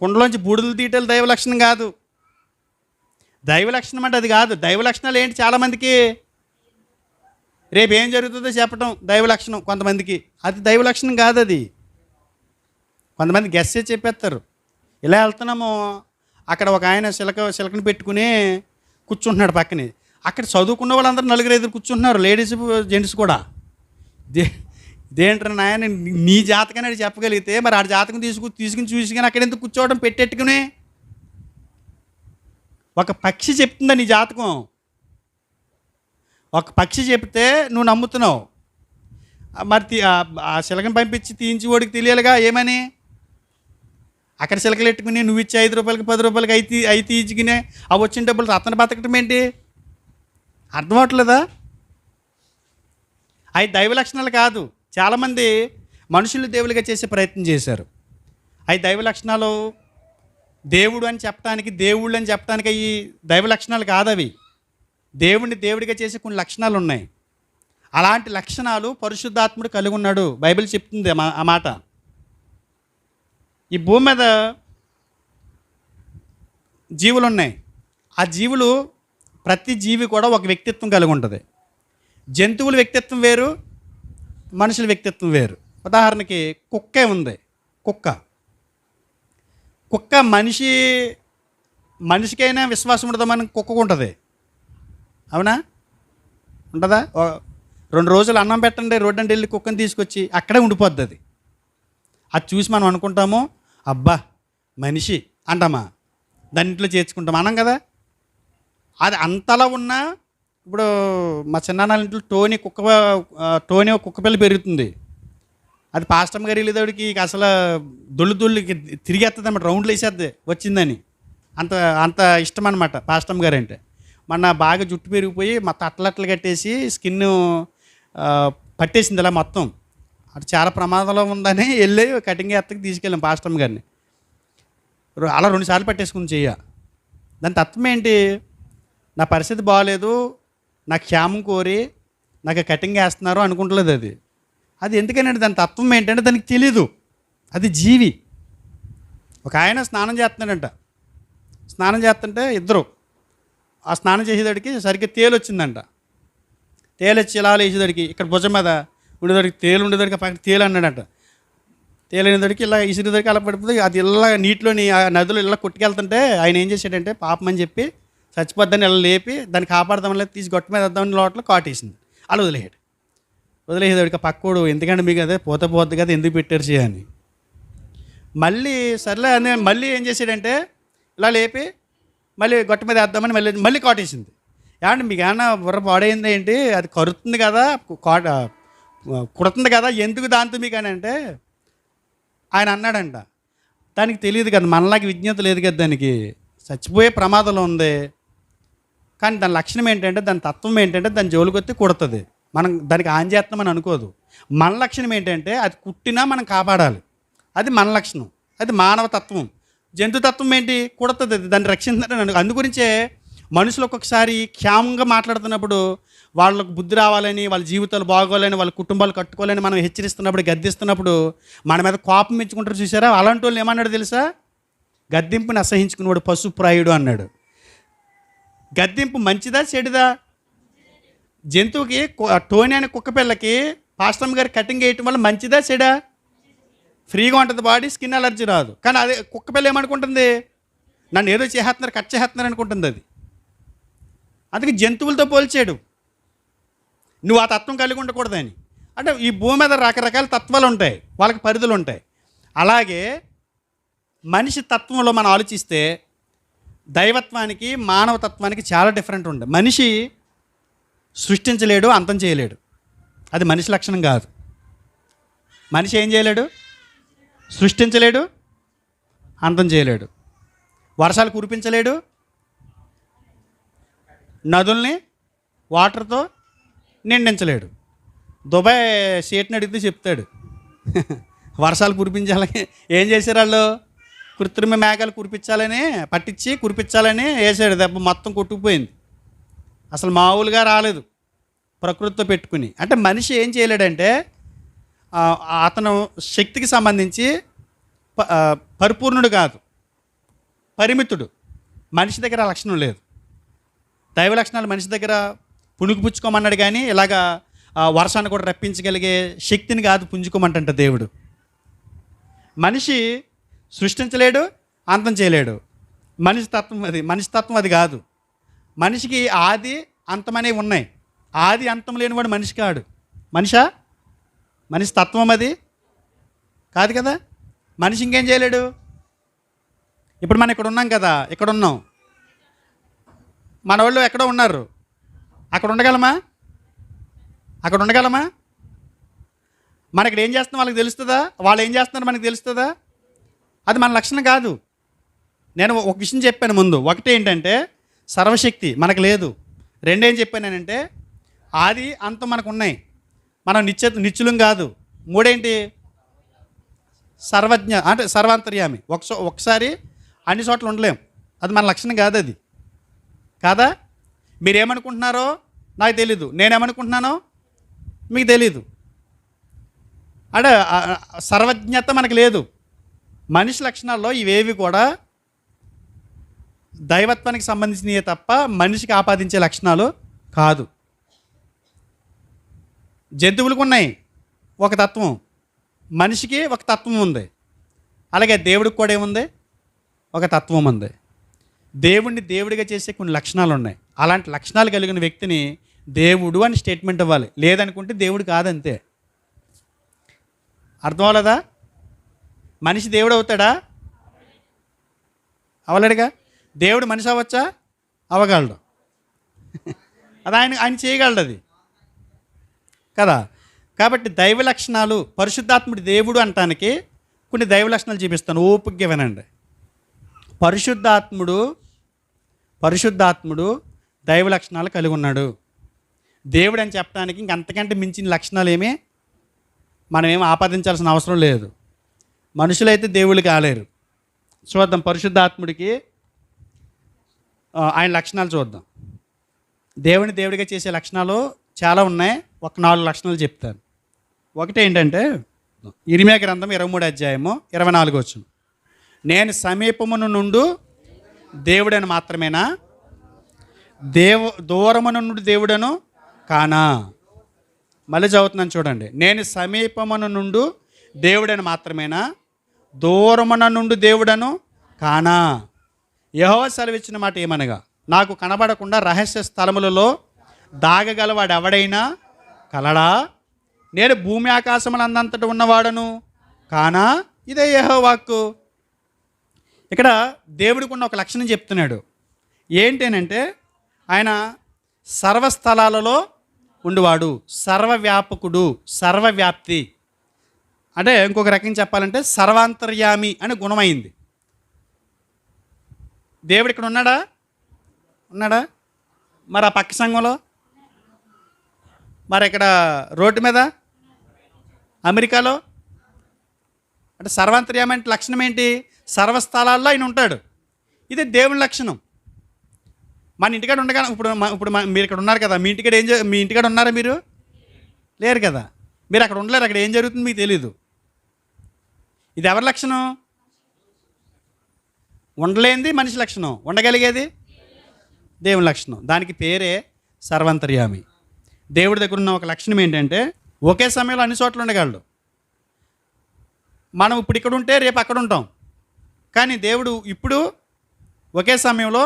కుండలోంచి బూడిదలు తీయటం దైవ లక్షణం కాదు. దైవ లక్షణం అంటే అది కాదు. దైవ లక్షణాలు ఏంటి? చాలామందికి రేపు ఏం జరుగుతుందో చెప్పడం దైవ లక్షణం కొంతమందికి. అది దైవ లక్షణం కాదు. అది కొంతమంది గెస్ చేసి చెప్పేస్తారు. ఇలా వెళ్తున్నాము, అక్కడ ఒక ఆయన సిలకని పెట్టుకుని కూర్చుంటున్నాడు పక్కనే. అక్కడ చదువుకున్న వాళ్ళందరూ 4-5 కూర్చుంటున్నారు, లేడీస్ జెంట్స్ కూడా. ఇదేంటారు నాయన, నీ జాతకం అని చెప్పగలిగితే మరి ఆడ జాతకం తీసుకుని చూసుకుని అక్కడ ఎందుకు కూర్చోవడం పెట్టెట్టుకుని? ఒక పక్షి చెప్తుందా నీ జాతకం? ఒక పక్షి చెప్తే నువ్వు నమ్ముతున్నావు. మరి ఆ శిలకని పంపించి తీయించి వాడికి తెలియాలిగా ఏమని. అక్కడ శిలకలు పెట్టుకుని నువ్వు ఇచ్చే 5 రూపాయలకి 10 రూపాయలకి అవి తీయించుకునే అవి వచ్చిన డబ్బులు అతను బతకటం ఏంటి? అర్థం అవట్లేదా? అవి దైవ లక్షణాలు కాదు. చాలామంది మనుషులు దేవుడిగా చేసే ప్రయత్నం చేశారు. అవి దైవ లక్షణాలు. దేవుడు అని చెప్పడానికి, దేవుళ్ళు అని చెప్పడానికి అవి దైవ లక్షణాలు కాదు. అవి దేవుడిని దేవుడిగా చేసే కొన్ని లక్షణాలు ఉన్నాయి. అలాంటి లక్షణాలు పరిశుద్ధాత్ముడు కలిగి ఉన్నాడు. బైబిల్ చెప్తుంది ఆ మాట. ఈ భూమి మీద జీవులు ఉన్నాయి. ఆ జీవులు ప్రతి జీవి కూడా ఒక వ్యక్తిత్వం కలిగి ఉంటుంది. జంతువుల వ్యక్తిత్వం వేరు, మనుషుల వ్యక్తిత్వం వేరు. ఉదాహరణకి కుక్కే ఉంది. కుక్క మనిషికైనా విశ్వాసం ఉండదామని కుక్కకు ఉంటుంది. అవునా? ఉంటుందా? 2 రోజులు అన్నం పెట్టండి, రోడ్డంటే వెళ్ళి కుక్కని తీసుకొచ్చి అక్కడే ఉండిపోద్ది. అది చూసి మనం అనుకుంటాము, అబ్బా మనిషి అంటామా, దాని ఇంట్లో చేర్చుకుంటాం అనం కదా. అది అంతలా ఉన్నా, ఇప్పుడు మా చిన్నాన్న ఇంట్లో టోనీ కుక్క పిల్ల పెరుగుతుంది. అది పాస్టమ్ గారు వెళ్ళేదాడికి అసలు దొల్లు తిరిగేస్తుంది అన్నమాట, రౌండ్లు వేసేద్ది వచ్చిందని. అంత ఇష్టం అనమాట పాస్టమ్ గారు అంటే. మొన్న బాగా జుట్టు పెరిగిపోయి మొత్తం అట్లట్లు కట్టేసి స్కిన్ పట్టేసింది ఇలా మొత్తం. అది చాలా ప్రమాదంలో ఉందని వెళ్ళి కటింగ్ ఎత్తకి తీసుకెళ్ళాం పాస్టమ్ గారిని. అలా 2 సార్లు పట్టేసుకుని చెయ్య. దాని తత్వం ఏంటి? నా పరిస్థితి బాగాలేదు, నా క్షేమం కోరి నాకు కటింగ్ వేస్తున్నారు అనుకుంటలేదు. అది ఎందుకనంటే దాని తత్వం ఏంటంటే దానికి తెలీదు. అది జీవి. ఒక ఆయన స్నానం చేస్తున్నాడంట. స్నానం చేస్తుంటే ఇద్దరు ఆ స్నానం చేసేదాడికి సరిగ్గా తేలు వచ్చిందంట. తేలు వచ్చి ఇలా వేసేదాడికి ఇక్కడ భుజం మీద ఉండేదాడికి తేలు ఉండేదాడికి పక్కన తేలు అన్నాడంట. తేలు అనేదాడికి ఇలా ఇసిరేదాడికి అలా పడిపోతే అది ఇలా నీటిలోని ఆ నదిలో ఇలా కొట్టుకెళ్తుంటే ఆయన ఏం చేశాడంటే పాపం అని చెప్పి చచ్చిపోద్దని ఇలా లేపి దాన్ని కాపాడదామని తీసి గొట్ట మీద వద్దామని లోపల కాటేసింది. అలా వదిలేసేదాడికి పక్కోడు ఎందుకంటే మీకు అదే పోద్ది కదా ఎందుకు పెట్టారు చేయని. మళ్ళీ సర్లే అని మళ్ళీ ఏం చేశాడంటే ఇలా లేపి మళ్ళీ గొట్ట మీద వేద్దామని మళ్ళీ కాటేసింది. ఏమంటే మీకు ఏమన్నా బుర్ర పాడైంది ఏంటి, అది కరుతుంది కదా కుడుతుంది కదా ఎందుకు దాంతో మీకు అని అంటే ఆయన అన్నాడంట, దానికి తెలియదు కదా, మనలాగే విజ్ఞత లేదు కదా, దానికి చచ్చిపోయే ప్రమాదంలో ఉంది. కానీ దాని లక్షణం ఏంటంటే, దాని తత్వం ఏంటంటే దాని జోలికొత్తి కుడుతుంది. మనం దానికి ఆన్ చేస్తామని అనుకోదు. మన లక్షణం ఏంటంటే అది కుట్టినా మనం కాపాడాలి. అది మన లక్షణం. అది మానవ తత్వం. జంతుతత్వం ఏంటి? కుడుతుంది, అది దాన్ని రక్షించాలని. అందుగురించే మనుషులు ఒక్కొక్కసారి క్షేమంగా మాట్లాడుతున్నప్పుడు వాళ్ళకు బుద్ధి రావాలని, వాళ్ళ జీవితాలు బాగోవాలని, వాళ్ళ కుటుంబాలు కట్టుకోవాలని మనం హెచ్చరిస్తున్నప్పుడు, గద్దిస్తున్నప్పుడు మన మీద కోపం మెచ్చుకుంటారు. చూసారా? అలాంటి వాళ్ళు ఏమన్నాడు తెలుసా? గద్దింపుని అసహించుకునేవాడు పశుప్రాయుడు అన్నాడు. గద్దింపు మంచిదా చెడుదా? జంతువుకి టోనీ అనే కుక్క పిల్లకి పాస్టమ్ గారు కటింగ్ వేయటం వల్ల మంచిదా చెడా? ఫ్రీగా ఉంటుంది బాడీ, స్కిన్ అలర్జీ రాదు. కానీ అదే కుక్క పిల్ల ఏమనుకుంటుంది, నన్ను ఏదో చేస్తున్నారు, కట్ చేస్తున్నారు అనుకుంటుంది. అది అందుకే జంతువులతో పోల్చాడు. నువ్వు ఆ తత్వం కలిగి ఉండకూడదని. అంటే ఈ భూమి మీద రకరకాల తత్వాలు ఉంటాయి, వాళ్ళకి పరిధులు ఉంటాయి. అలాగే మనిషి తత్వంలో మనం ఆలోచిస్తే దైవత్వానికి మానవ తత్వానికి చాలా డిఫరెంట్ ఉంది. మనిషి సృష్టించలేడు, అంతం చేయలేడు. అది మనిషి లక్షణం కాదు. మనిషి ఏం చేయలేడు? సృష్టించలేడు, అంతం చేయలేడు. వర్షాలు కురిపించలేడు, నదుల్ని వాటర్తో నిండించలేడు. దుబాయ్ షేట్ని అడిగితే చెప్తాడు వర్షాలు కురిపించాలని. ఏం చేశారు వాళ్ళు? కృత్రిమ మేఘాలు కురిపించాలని పట్టించి కురిపించాలని వేసాడు. దెబ్బ మొత్తం కొట్టుకుపోయింది. అసలు మామూలుగా రాలేదు ప్రకృతితో పెట్టుకుని. అంటే మనిషి ఏం చేయలేడంటే అతను శక్తికి సంబంధించి పరిపూర్ణుడు కాదు, పరిమితుడు. మనిషి దగ్గర ఆ లక్షణం లేదు. దైవ లక్షణాలు మనిషి దగ్గర పుణుకుపుచ్చుకోమన్నాడు, కానీ ఇలాగా వర్షాన్ని కూడా రప్పించగలిగే శక్తిని కాదు పుంజుకోమంట దేవుడు. మనిషి సృష్టించలేడు, అంతం చేయలేడు. మనిషి తత్వం అది కాదు. మనిషికి ఆది అంతం అనేవి ఉన్నాయి. ఆది అంతం లేనివాడు మనిషి కాడు. మనిషి తత్వం అది కాదు కదా. మనిషి ఇంకేం చేయలేడు. ఇప్పుడు మనం ఇక్కడ ఉన్నాం కదా, ఇక్కడ ఉన్నాం. మన వాళ్ళు ఎక్కడో ఉన్నారు, అక్కడ ఉండగలమా? మన ఇక్కడ ఏం చేస్తున్నాం వాళ్ళకి తెలుస్తుందా? వాళ్ళు ఏం చేస్తున్నారు మనకి తెలుస్తుందా? అది మన లక్షణం కాదు. నేను ఒక విషయం చెప్పాను ముందు. ఒకటి ఏంటంటే సర్వశక్తి మనకు లేదు. రెండేం చెప్పానంటే ఆది అంతం మనకు ఉన్నాయి, మనం నిత్యులం కాదు. మూడేంటి? సర్వజ్ఞ, అంటే సర్వాంతర్యామి. ఒకసారి అన్ని చోట్ల ఉండలేం. అది మన లక్షణం కాదు. అది కాదా? మీరేమనుకుంటున్నారో నాకు తెలీదు, నేనేమనుకుంటున్నానో మీకు తెలీదు. అంటే సర్వజ్ఞత మనకు లేదు. మనిషి లక్షణాల్లో ఇవేవి కూడా దైవత్వానికి సంబంధించినవి తప్ప మనిషికి ఆపాదించే లక్షణాలు కాదు. జంతువులకు ఉన్నాయి ఒక తత్వం, మనిషికి ఒక తత్వం ఉంది. అలాగే దేవుడికి కూడా ఏముంది? ఒక తత్వం ఉంది. దేవుడిని దేవుడిగా చేసే కొన్ని లక్షణాలు ఉన్నాయి. అలాంటి లక్షణాలు కలిగిన వ్యక్తిని దేవుడు అని స్టేట్మెంట్ ఇవ్వాలి. లేదనుకుంటే దేవుడు కాదంతే. అర్థం అవ్వలేదా? మనిషి దేవుడు అవుతాడా? అవలేడుగా. దేవుడు మనిషి అవ్వచ్చా? అవ్వగలడు. అది ఆయన చేయగలడు అది కదా. కాబట్టి దైవ లక్షణాలు, పరిశుద్ధాత్ముడి దేవుడు అంటానికి కొన్ని దైవ లక్షణాలు చూపిస్తాను, ఓపికగా వినండి. పరిశుద్ధాత్ముడు దైవ లక్షణాలు కలిగి ఉన్నాడు. దేవుడు అని చెప్పడానికి ఇంకంతకంటే మించిన లక్షణాలు ఏమీ మనమేమి ఆపాదించాల్సిన అవసరం లేదు. మనుషులైతే దేవుళ్ళు కాలేరు. చూద్దాం పరిశుద్ధాత్ముడికి ఆయన లక్షణాలు చూద్దాం. దేవుని దేవుడిగా చేసే లక్షణాలు చాలా ఉన్నాయి. ఒక 4 లక్షణాలు చెప్తాను. ఒకటి ఏంటంటే ఇర్మీయా గ్రంథం 23 అధ్యాయము 24 వచనం. నేను సమీపమును నుండు దేవుడని మాత్రమేనా, దూరమును నుండి దేవుడను కానా? మళ్ళీ చదువుతున్నాను చూడండి. నేను సమీపమును నుండు దేవుడని మాత్రమేనా, దూరమున నుండి దేవుడను కానా? యెహోవా సెలవిచ్చిన మాట ఏమనగా, నాకు కనబడకుండా రహస్య స్థలములలో దాగగలవాడు ఎవడైనా కలడా? నేను భూమి ఆకాశములందంతట ఉన్నవాడను కానా? ఇదే యెహోవా వాక్కు. ఇక్కడ దేవుడికి ఉన్న ఒక లక్షణం చెప్తున్నాడు. ఏంటనంటే ఆయన సర్వస్థలాలలో ఉండువాడు, సర్వవ్యాపకుడు, సర్వవ్యాప్తి. అంటే ఇంకొక రకంగా చెప్పాలంటే సర్వాంతర్యామి అని గుణమైంది. దేవుడు ఇక్కడ ఉన్నాడా? మరి ఆ పక్క సంఘంలో, మరి ఇక్కడ రోడ్డు మీద, అమెరికాలో, అంటే సర్వాంతర్యామి అంటే లక్షణం ఏంటి? సర్వస్థలాల్లో ఆయన ఉంటాడు. ఇది దేవుని లక్షణం. మన ఇంటికాడ ఉండగా ఇప్పుడు మీరు ఇక్కడ ఉన్నారు కదా, మీ ఇంటికాడ ఉన్నారా? మీరు లేరు కదా. మీరు అక్కడ ఉండలేరు. అక్కడ ఏం జరుగుతుంది మీకు తెలీదు. ఇది ఎవరి లక్షణం? ఉండలేనిది మనిషి లక్షణం, ఉండగలిగేది దేవుని లక్షణం. దానికి పేరే సర్వాంతర్యామి. దేవుడి దగ్గర ఉన్న ఒక లక్షణం ఏంటంటే ఒకే సమయంలో అన్ని చోట్ల ఉండగలడు. మనం ఇప్పుడు ఇక్కడ ఉంటే రేపు అక్కడ ఉంటాం. కానీ దేవుడు ఇప్పుడు ఒకే సమయంలో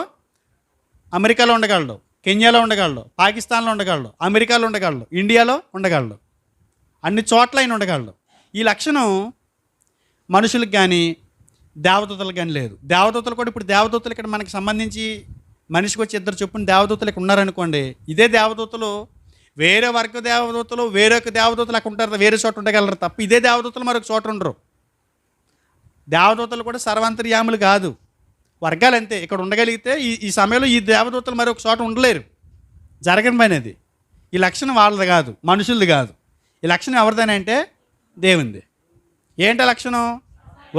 అమెరికాలో ఉండగలడు, కెన్యాలో ఉండగలడు, పాకిస్తాన్లో ఉండగలడు, అమెరికాలో ఉండగలడు, ఇండియాలో ఉండగలడు. అన్ని చోట్ల ఆయన ఉండగలడు. ఈ లక్షణం మనుషులకు కానీ దేవదూతలు కానీ లేదు. దేవదూతలు కూడా ఇప్పుడు దేవదూతలు ఇక్కడ మనకి సంబంధించి మనిషికి వచ్చి ఇద్దరు చొప్పున దేవదూతలు ఇక్కడ ఉన్నారనుకోండి, ఇదే దేవదూతలు వేరే వర్గ దేవదూతలు వేరొక దేవదూతలు అక్కడ ఉంటారు, వేరే చోట ఉండగలరు తప్ప ఇదే దేవదూతలు మరొక చోట ఉండరు. దేవదూతలు కూడా సర్వాంతర్యాములు కాదు, వర్గాలు అంతే. ఇక్కడ ఉండగలిగితే ఈ సమయంలో ఈ దేవదూతలు మరొక చోట ఉండలేరు. జరగని పని అది. ఈ లక్షణం వాళ్ళది కాదు, మనుషులది కాదు. ఈ లక్షణం ఎవరిదనంటే దేవునిది. ఏంటి లక్షణం?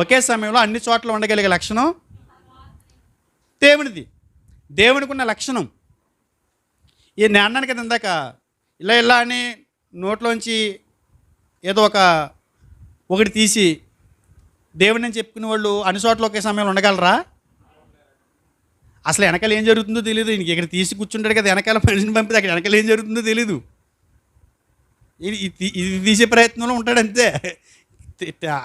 ఒకే సమయంలో అన్ని చోట్ల ఉండగలిగే లక్షణం దేవునిది. దేవునికి ఉన్న లక్షణం నేను అన్నాను కదా ఇందాక, ఇలా అని నోట్లోంచి ఏదో ఒకటి తీసి దేవుని అని చెప్పుకునే వాళ్ళు అన్ని చోట్ల ఒకే సమయంలో ఉండగలరా? అసలు వెనకాల ఏం జరుగుతుందో తెలియదు. ఇక్కడ తీసి కూర్చుంటాడు కదా, వెనకాల మనిషిని పంపితే అక్కడ వెనకాల ఏం జరుగుతుందో తెలీదు. ఇది తీసే ప్రయత్నంలో ఉంటాడు అంతే.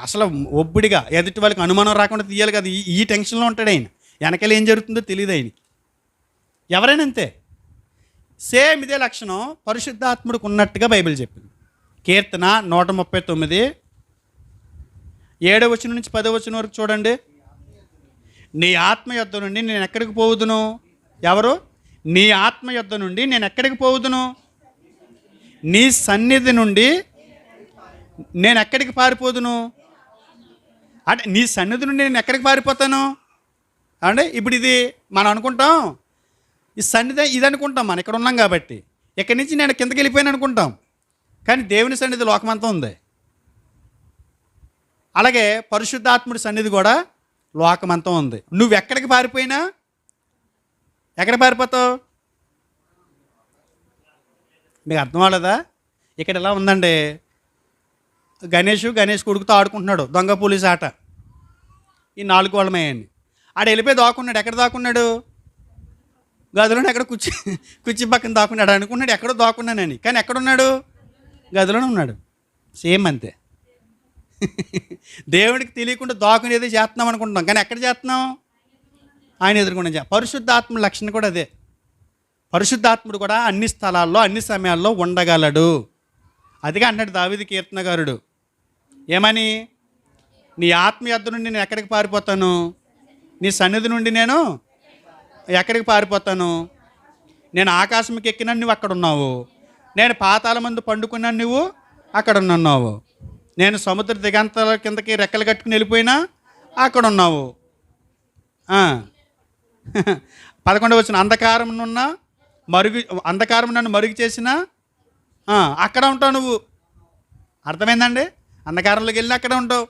అసలు ఒబ్బడిగా ఎదుటి వాళ్ళకి అనుమానం రాకుండా తీయాలి కదా, ఈ టెన్షన్లో ఉంటాడు ఆయన. వెనకాల ఏం జరుగుతుందో తెలియదు ఆయనకి. ఎవరైనా అంతే. సేమ్ ఇదే లక్షణం పరిశుద్ధాత్ముడికి ఉన్నట్టుగా బైబిల్ చెప్పింది. కీర్తన 139 7వ వచనం నుంచి 10వ వచనం వరకు చూడండి. నీ ఆత్మ యొద్ద నుండి నేను ఎక్కడికి పోవుదును? ఎవరు? నీ ఆత్మ యొద్ద నుండి నేను ఎక్కడికి పోవుదును? నీ సన్నిధి నుండి నేను ఎక్కడికి పారిపోదును? అంటే నీ సన్నిధి నుండి నేను ఎక్కడికి పారిపోతాను అంటే ఇప్పుడు ఇది మనం అనుకుంటాం, ఈ సన్నిధి ఇది అనుకుంటాం, మనం ఇక్కడ ఉన్నాం కాబట్టి. ఇక్కడి నుంచి నేను కిందకి వెళ్ళిపోయాను అనుకుంటాం, కానీ దేవుని సన్నిధి లోకమంతా ఉంది. అలాగే పరిశుద్ధాత్ముడి సన్నిధి కూడా లోకమంతా ఉంది. నువ్వు ఎక్కడికి పారిపోయినా ఎక్కడ పారిపోతావు? మీకు అర్థం అవ్వలేదా? ఇక్కడ ఎలా ఉందండి, గణేష్ కొడుకుతో ఆడుకుంటున్నాడు దొంగ పోలీస్ ఆట. ఈ 4 వాళ్ళమయ్యాన్ని ఆడ వెళ్ళిపోయి దాక్కున్నాడు. ఎక్కడ దాక్కున్నాడు? గదిలోనే ఎక్కడ కుర్చీ పక్కన దాక్కున్నాడు. అనుకున్నాడు ఎక్కడో దాక్కున్నానని, కానీ ఎక్కడున్నాడు? గదిలోనే ఉన్నాడు. సేమ్ అంతే. దేవుడికి తెలియకుండా దాక్కునేది చేస్తున్నాం అనుకుంటున్నాం, కానీ ఎక్కడ చేస్తున్నాం? ఆయన ఎదుర్కొనే. పరిశుద్ధాత్మ లక్షణం కూడా అదే. పరిశుద్ధాత్ముడు కూడా అన్ని స్థలాల్లో అన్ని సమయాల్లో ఉండగలడు. అదిగా అంటాడు దావీదు కీర్తనగారుడు. ఏమని? నీ ఆత్మ యొద్ద నుండి నేను ఎక్కడికి పారిపోతాను? నీ సన్నిధి నుండి నేను ఎక్కడికి పారిపోతాను? నేను ఆకాశంకి ఎక్కినా నువ్వు అక్కడ ఉన్నావు, నేను పాతాళ మందు పండుకున్నా నువ్వు అక్కడ ఉన్నావు, నేను సముద్ర దిగంతాల కిందకి రెక్కలు కట్టుకుని వెళ్ళిపోయినా అక్కడ ఉన్నావు. 11వ వచనం, అంధకారం నన్ను మరుగు చేసినా అక్కడ ఉంటావు నువ్వు. అర్థమైందండి? అంధకారంలోకి వెళ్ళినా అక్కడ ఉంటావు.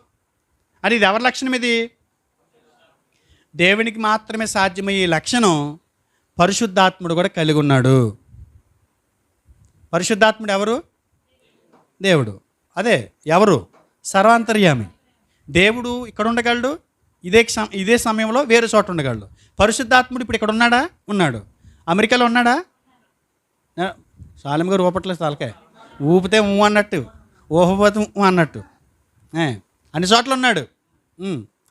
అది ఇది ఎవరి లక్షణం? ఇది దేవునికి మాత్రమే సాధ్యమయ్యే లక్షణం పరిశుద్ధాత్ముడు కూడా కలిగి ఉన్నాడు. పరిశుద్ధాత్ముడు ఎవరు? దేవుడు. అదే ఎవరు? సర్వాంతర్యామి. దేవుడు ఇక్కడ ఉండగలడు, ఇదే సమయంలో వేరే చోట ఉండగలడు. పరిశుద్ధాత్ముడు ఇప్పుడు ఇక్కడ ఉన్నాడా? ఉన్నాడు. అమెరికాలో ఉన్నాడా? సాలిం గారు ఊపట్లేదు తలకాయ, ఊపితే అన్నట్టు, ఊహపోతే అన్నట్టు. అన్ని చోట్ల ఉన్నాడు.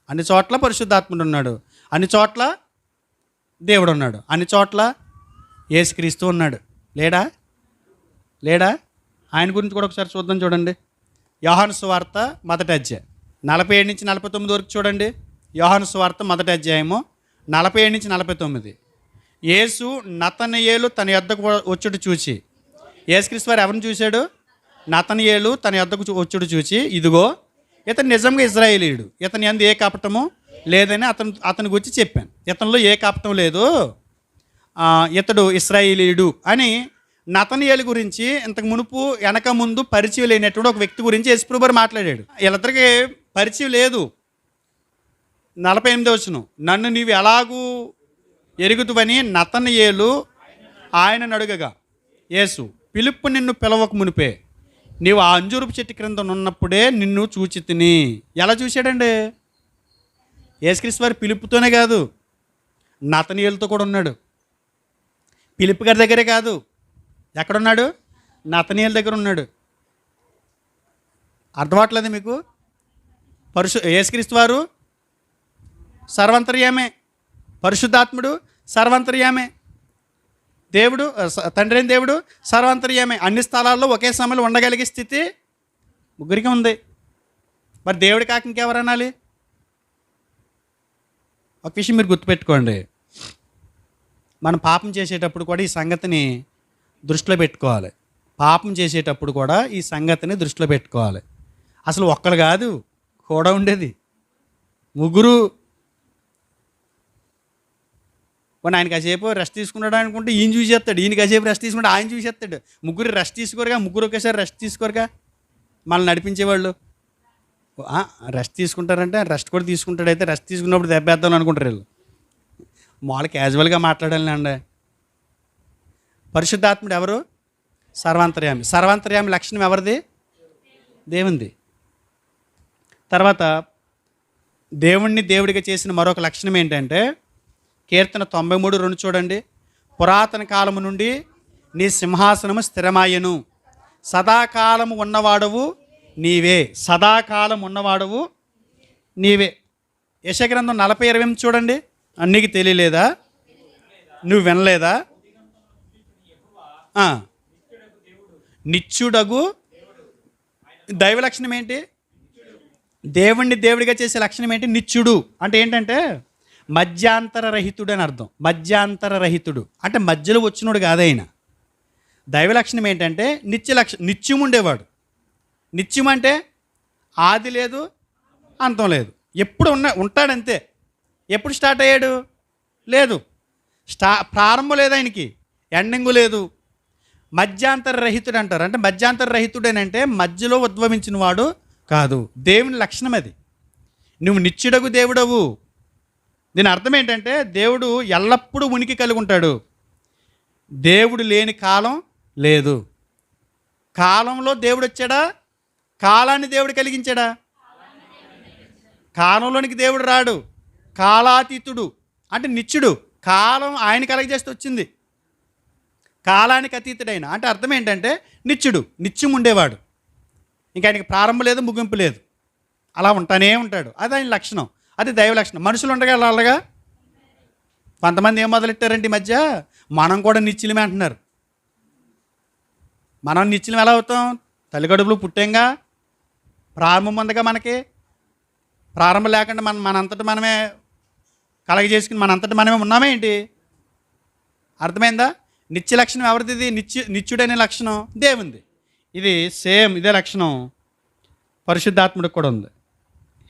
అన్ని చోట్ల పరిశుద్ధాత్ముడు ఉన్నాడు. అన్ని చోట్ల దేవుడు ఉన్నాడు. అన్ని చోట్ల యేసుక్రీస్తు ఉన్నాడు. లేడా? ఆయన గురించి కూడా ఒకసారి చూద్దాం. చూడండి, యోహాను సువార్త 1వ అధ్యాయం 47 నుంచి 49 వరకు చూడండి. యోహాను సువార్త 1వ అధ్యాయము 47 నుంచి 49. యేసు నతనయేలు తన యొద్దకు వచ్చుడు చూచి, యేసుక్రీస్తు వారు ఎవరిని చూశాడు? నతనయేలు తన యొద్దకు వచ్చుడు చూచి, ఇదిగో ఇతను నిజంగా ఇజ్రాయేలీయుడు, ఇతని యందు ఏ కపటము లేదని అతని గురించి చెప్పాను. ఇతనిలో ఏ కపటం లేదు, ఇతడు ఇశ్రాయేలీయుడు అని నతనయేలు గురించి ఇంతకు మునుపు వెనక ముందు పరిచయం లేనటువంటి ఒక వ్యక్తి గురించి యేసుప్రభువు వారు మాట్లాడాడు. వీళ్ళిద్దరికి పరిచయం లేదు. 48వ వచనం, నన్ను నీవు ఎలాగూ ఎరుగుతువని నతనయేలు ఆయనను అడుగగా, యేసు పిలుపు నిన్ను పిలవక మునిపే నీవు ఆ అంజూరపు చెట్టు క్రింద ఉన్నప్పుడే నిన్ను చూచి తిని. ఎలా చూశాడండి? యేసుక్రీస్తు వారి పిలుపుతోనే కాదు, నతనయేలుతో కూడా ఉన్నాడు. పిలుపు గారి దగ్గరే కాదు, ఎక్కడున్నాడు? నతనయేలు దగ్గర ఉన్నాడు. అర్థమవట్లేదు మీకు? యేసుక్రీస్తు వారు సర్వంతర్యామే, పరిశుద్ధాత్ముడు సర్వంతర్యామే, దేవుడు తండ్రి అయిన దేవుడు సర్వంతర్యామే. అన్ని స్థలాల్లో ఒకే సమయంలో ఉండగలిగే స్థితి ముగ్గురికి ఉంది. మరి దేవుడి కాక ఇంకెవరు అనాలి? ఒక విషయం మీరు గుర్తుపెట్టుకోండి, మనం పాపం చేసేటప్పుడు కూడా ఈ సంగతిని దృష్టిలో పెట్టుకోవాలి. పాపం చేసేటప్పుడు కూడా ఈ సంగతిని దృష్టిలో పెట్టుకోవాలి. అసలు ఒక్కరు కాదు, కూడా ఉండేది ముగ్గురు. పోనీ ఆయన కాసేపు రెస్ట్ తీసుకున్నాడు అనుకుంటే ఈయన చూసేస్తాడు, ఈయన కాసేపు రెస్ట్ తీసుకుంటే ఆయన చూసేస్తాడు. ముగ్గురు రెస్ట్ తీసుకోరుగా, ముగ్గురు ఒకేసారి రెస్ట్ తీసుకోరుగా మనల్ని నడిపించేవాళ్ళు. రెస్ట్ తీసుకుంటారంటే రెస్ట్ కూడా తీసుకుంటాడు, అయితే రెస్ట్ తీసుకున్నప్పుడు దెబ్బేద్దాం అనుకుంటారు వీళ్ళు. మామూలు క్యాజువల్గా మాట్లాడాలి అండి. పరిశుద్ధాత్ముడు ఎవరు? సర్వాంతర్యామి. సర్వాంతర్యామి లక్షణం ఎవరిది? దేవునిది. తర్వాత దేవుణ్ణి దేవుడిగా చేసిన మరొక లక్షణం ఏంటంటే, కీర్తన 93:2 చూడండి. పురాతన కాలము నుండి నీ సింహాసనము స్థిరమాయను, సదాకాలము ఉన్నవాడవు నీవే. సదాకాలం ఉన్నవాడవు నీవే. యెషయా గ్రంథం 40:28 చూడండి. నీకు తెలియలేదా? నువ్వు వినలేదా? నిత్యుడగు దైవ లక్షణం ఏంటి? దేవుణ్ణి దేవుడిగా చేసే లక్షణం ఏంటి? నిత్యుడు అంటే ఏంటంటే మధ్యాంతర రహితుడు అని అర్థం. మధ్యాంతర రహితుడు అంటే మధ్యలో వచ్చినోడు కాదు ఆయన. దైవ లక్షణం ఏంటంటే నిత్యం ఉండేవాడు. నిత్యం అంటే ఆది లేదు, అంతం లేదు, ఎప్పుడు ఉంటాడంతే. ఎప్పుడు స్టార్ట్ అయ్యాడు? లేదు. ప్రారంభం లేదు ఆయనకి, ఎండింగు లేదు. మధ్యాంతర రహితుడు అంటారు. అంటే మధ్యాంతర రహితుడేనంటే మధ్యలో ఉద్భవించిన వాడు కాదు. దేవుని లక్షణం అది. నువ్వు నిత్యుడగు దేవుడవు. దీని అర్థం ఏంటంటే దేవుడు ఎల్లప్పుడూ ఉనికి కలిగి ఉంటాడు. దేవుడు లేని కాలం లేదు. కాలంలో దేవుడు వచ్చాడా? కాలాన్ని దేవుడు కలిగించాడా? కాలంలోనికి దేవుడు రాడు. కాలాతీతుడు అంటే నిత్యుడు. కాలం ఆయన కలగజేస్తే వచ్చింది. కాలానికి అతీతుడైన అంటే అర్థం ఏంటంటే నిత్యుడు, నిత్యం ఉండేవాడు. ఇంకా ఆయనకి ప్రారంభం లేదు, ముగింపు లేదు, అలా ఉంటానే ఉంటాడు. అది ఆయన లక్షణం, అది దైవ లక్షణం. మనుషులు ఉండగల అలాగా. కొంతమంది ఏం మొదలెట్టారంటే ఈ మధ్య మనం కూడా నిత్యులమే అంటున్నారు. మనం నిత్యులం ఎలా అవుతాం? తల్లిగడుపులు పుట్టేంగా, ప్రారంభం ఉందిగా మనకి. ప్రారంభం లేకుండా మనంతటి మనమే కలగజేసుకుని మనంతటి మనమే ఉన్నామే ఏంటి? అర్థమైందా? నిత్య లక్షణం ఎవరిది? ఇది నిత్యుడనే లక్షణం దేవుంది. ఇది సేమ్ ఇదే లక్షణం పరిశుద్ధాత్ముడికి కూడా ఉంది.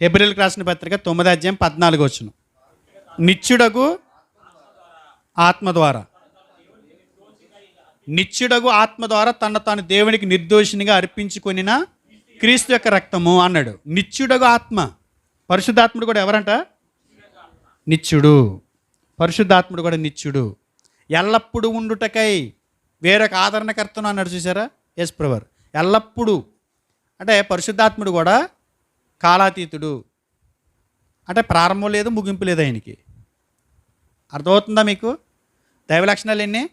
హెబ్రీయులకు రాసిన పత్రిక 9:14 నిత్యుడగు ఆత్మ ద్వారా, నిత్యుడగు ఆత్మ ద్వారా తన తాను దేవునికి నిర్దోషినిగా అర్పించుకొనిన క్రీస్తు యొక్క రక్తము అన్నాడు. నిత్యుడగు ఆత్మ. పరిశుద్ధాత్ముడు కూడా ఎవరంట? నిత్యుడు. పరిశుద్ధాత్ముడు కూడా నిత్యుడు. ఎల్లప్పుడూ ఉండుటకై వేరొక ఆదరణకర్తను అన్నాడు చూసారా? ఎస్ ప్రవర్. ఎల్లప్పుడూ అంటే పరిశుద్ధాత్ముడు కూడా కాలాతీతుడు. అంటే ప్రారంభం లేదు, ముగింపు లేదు ఆయనకి. అర్థమవుతుందా మీకు? దైవ లక్షణాలు ఎన్ని?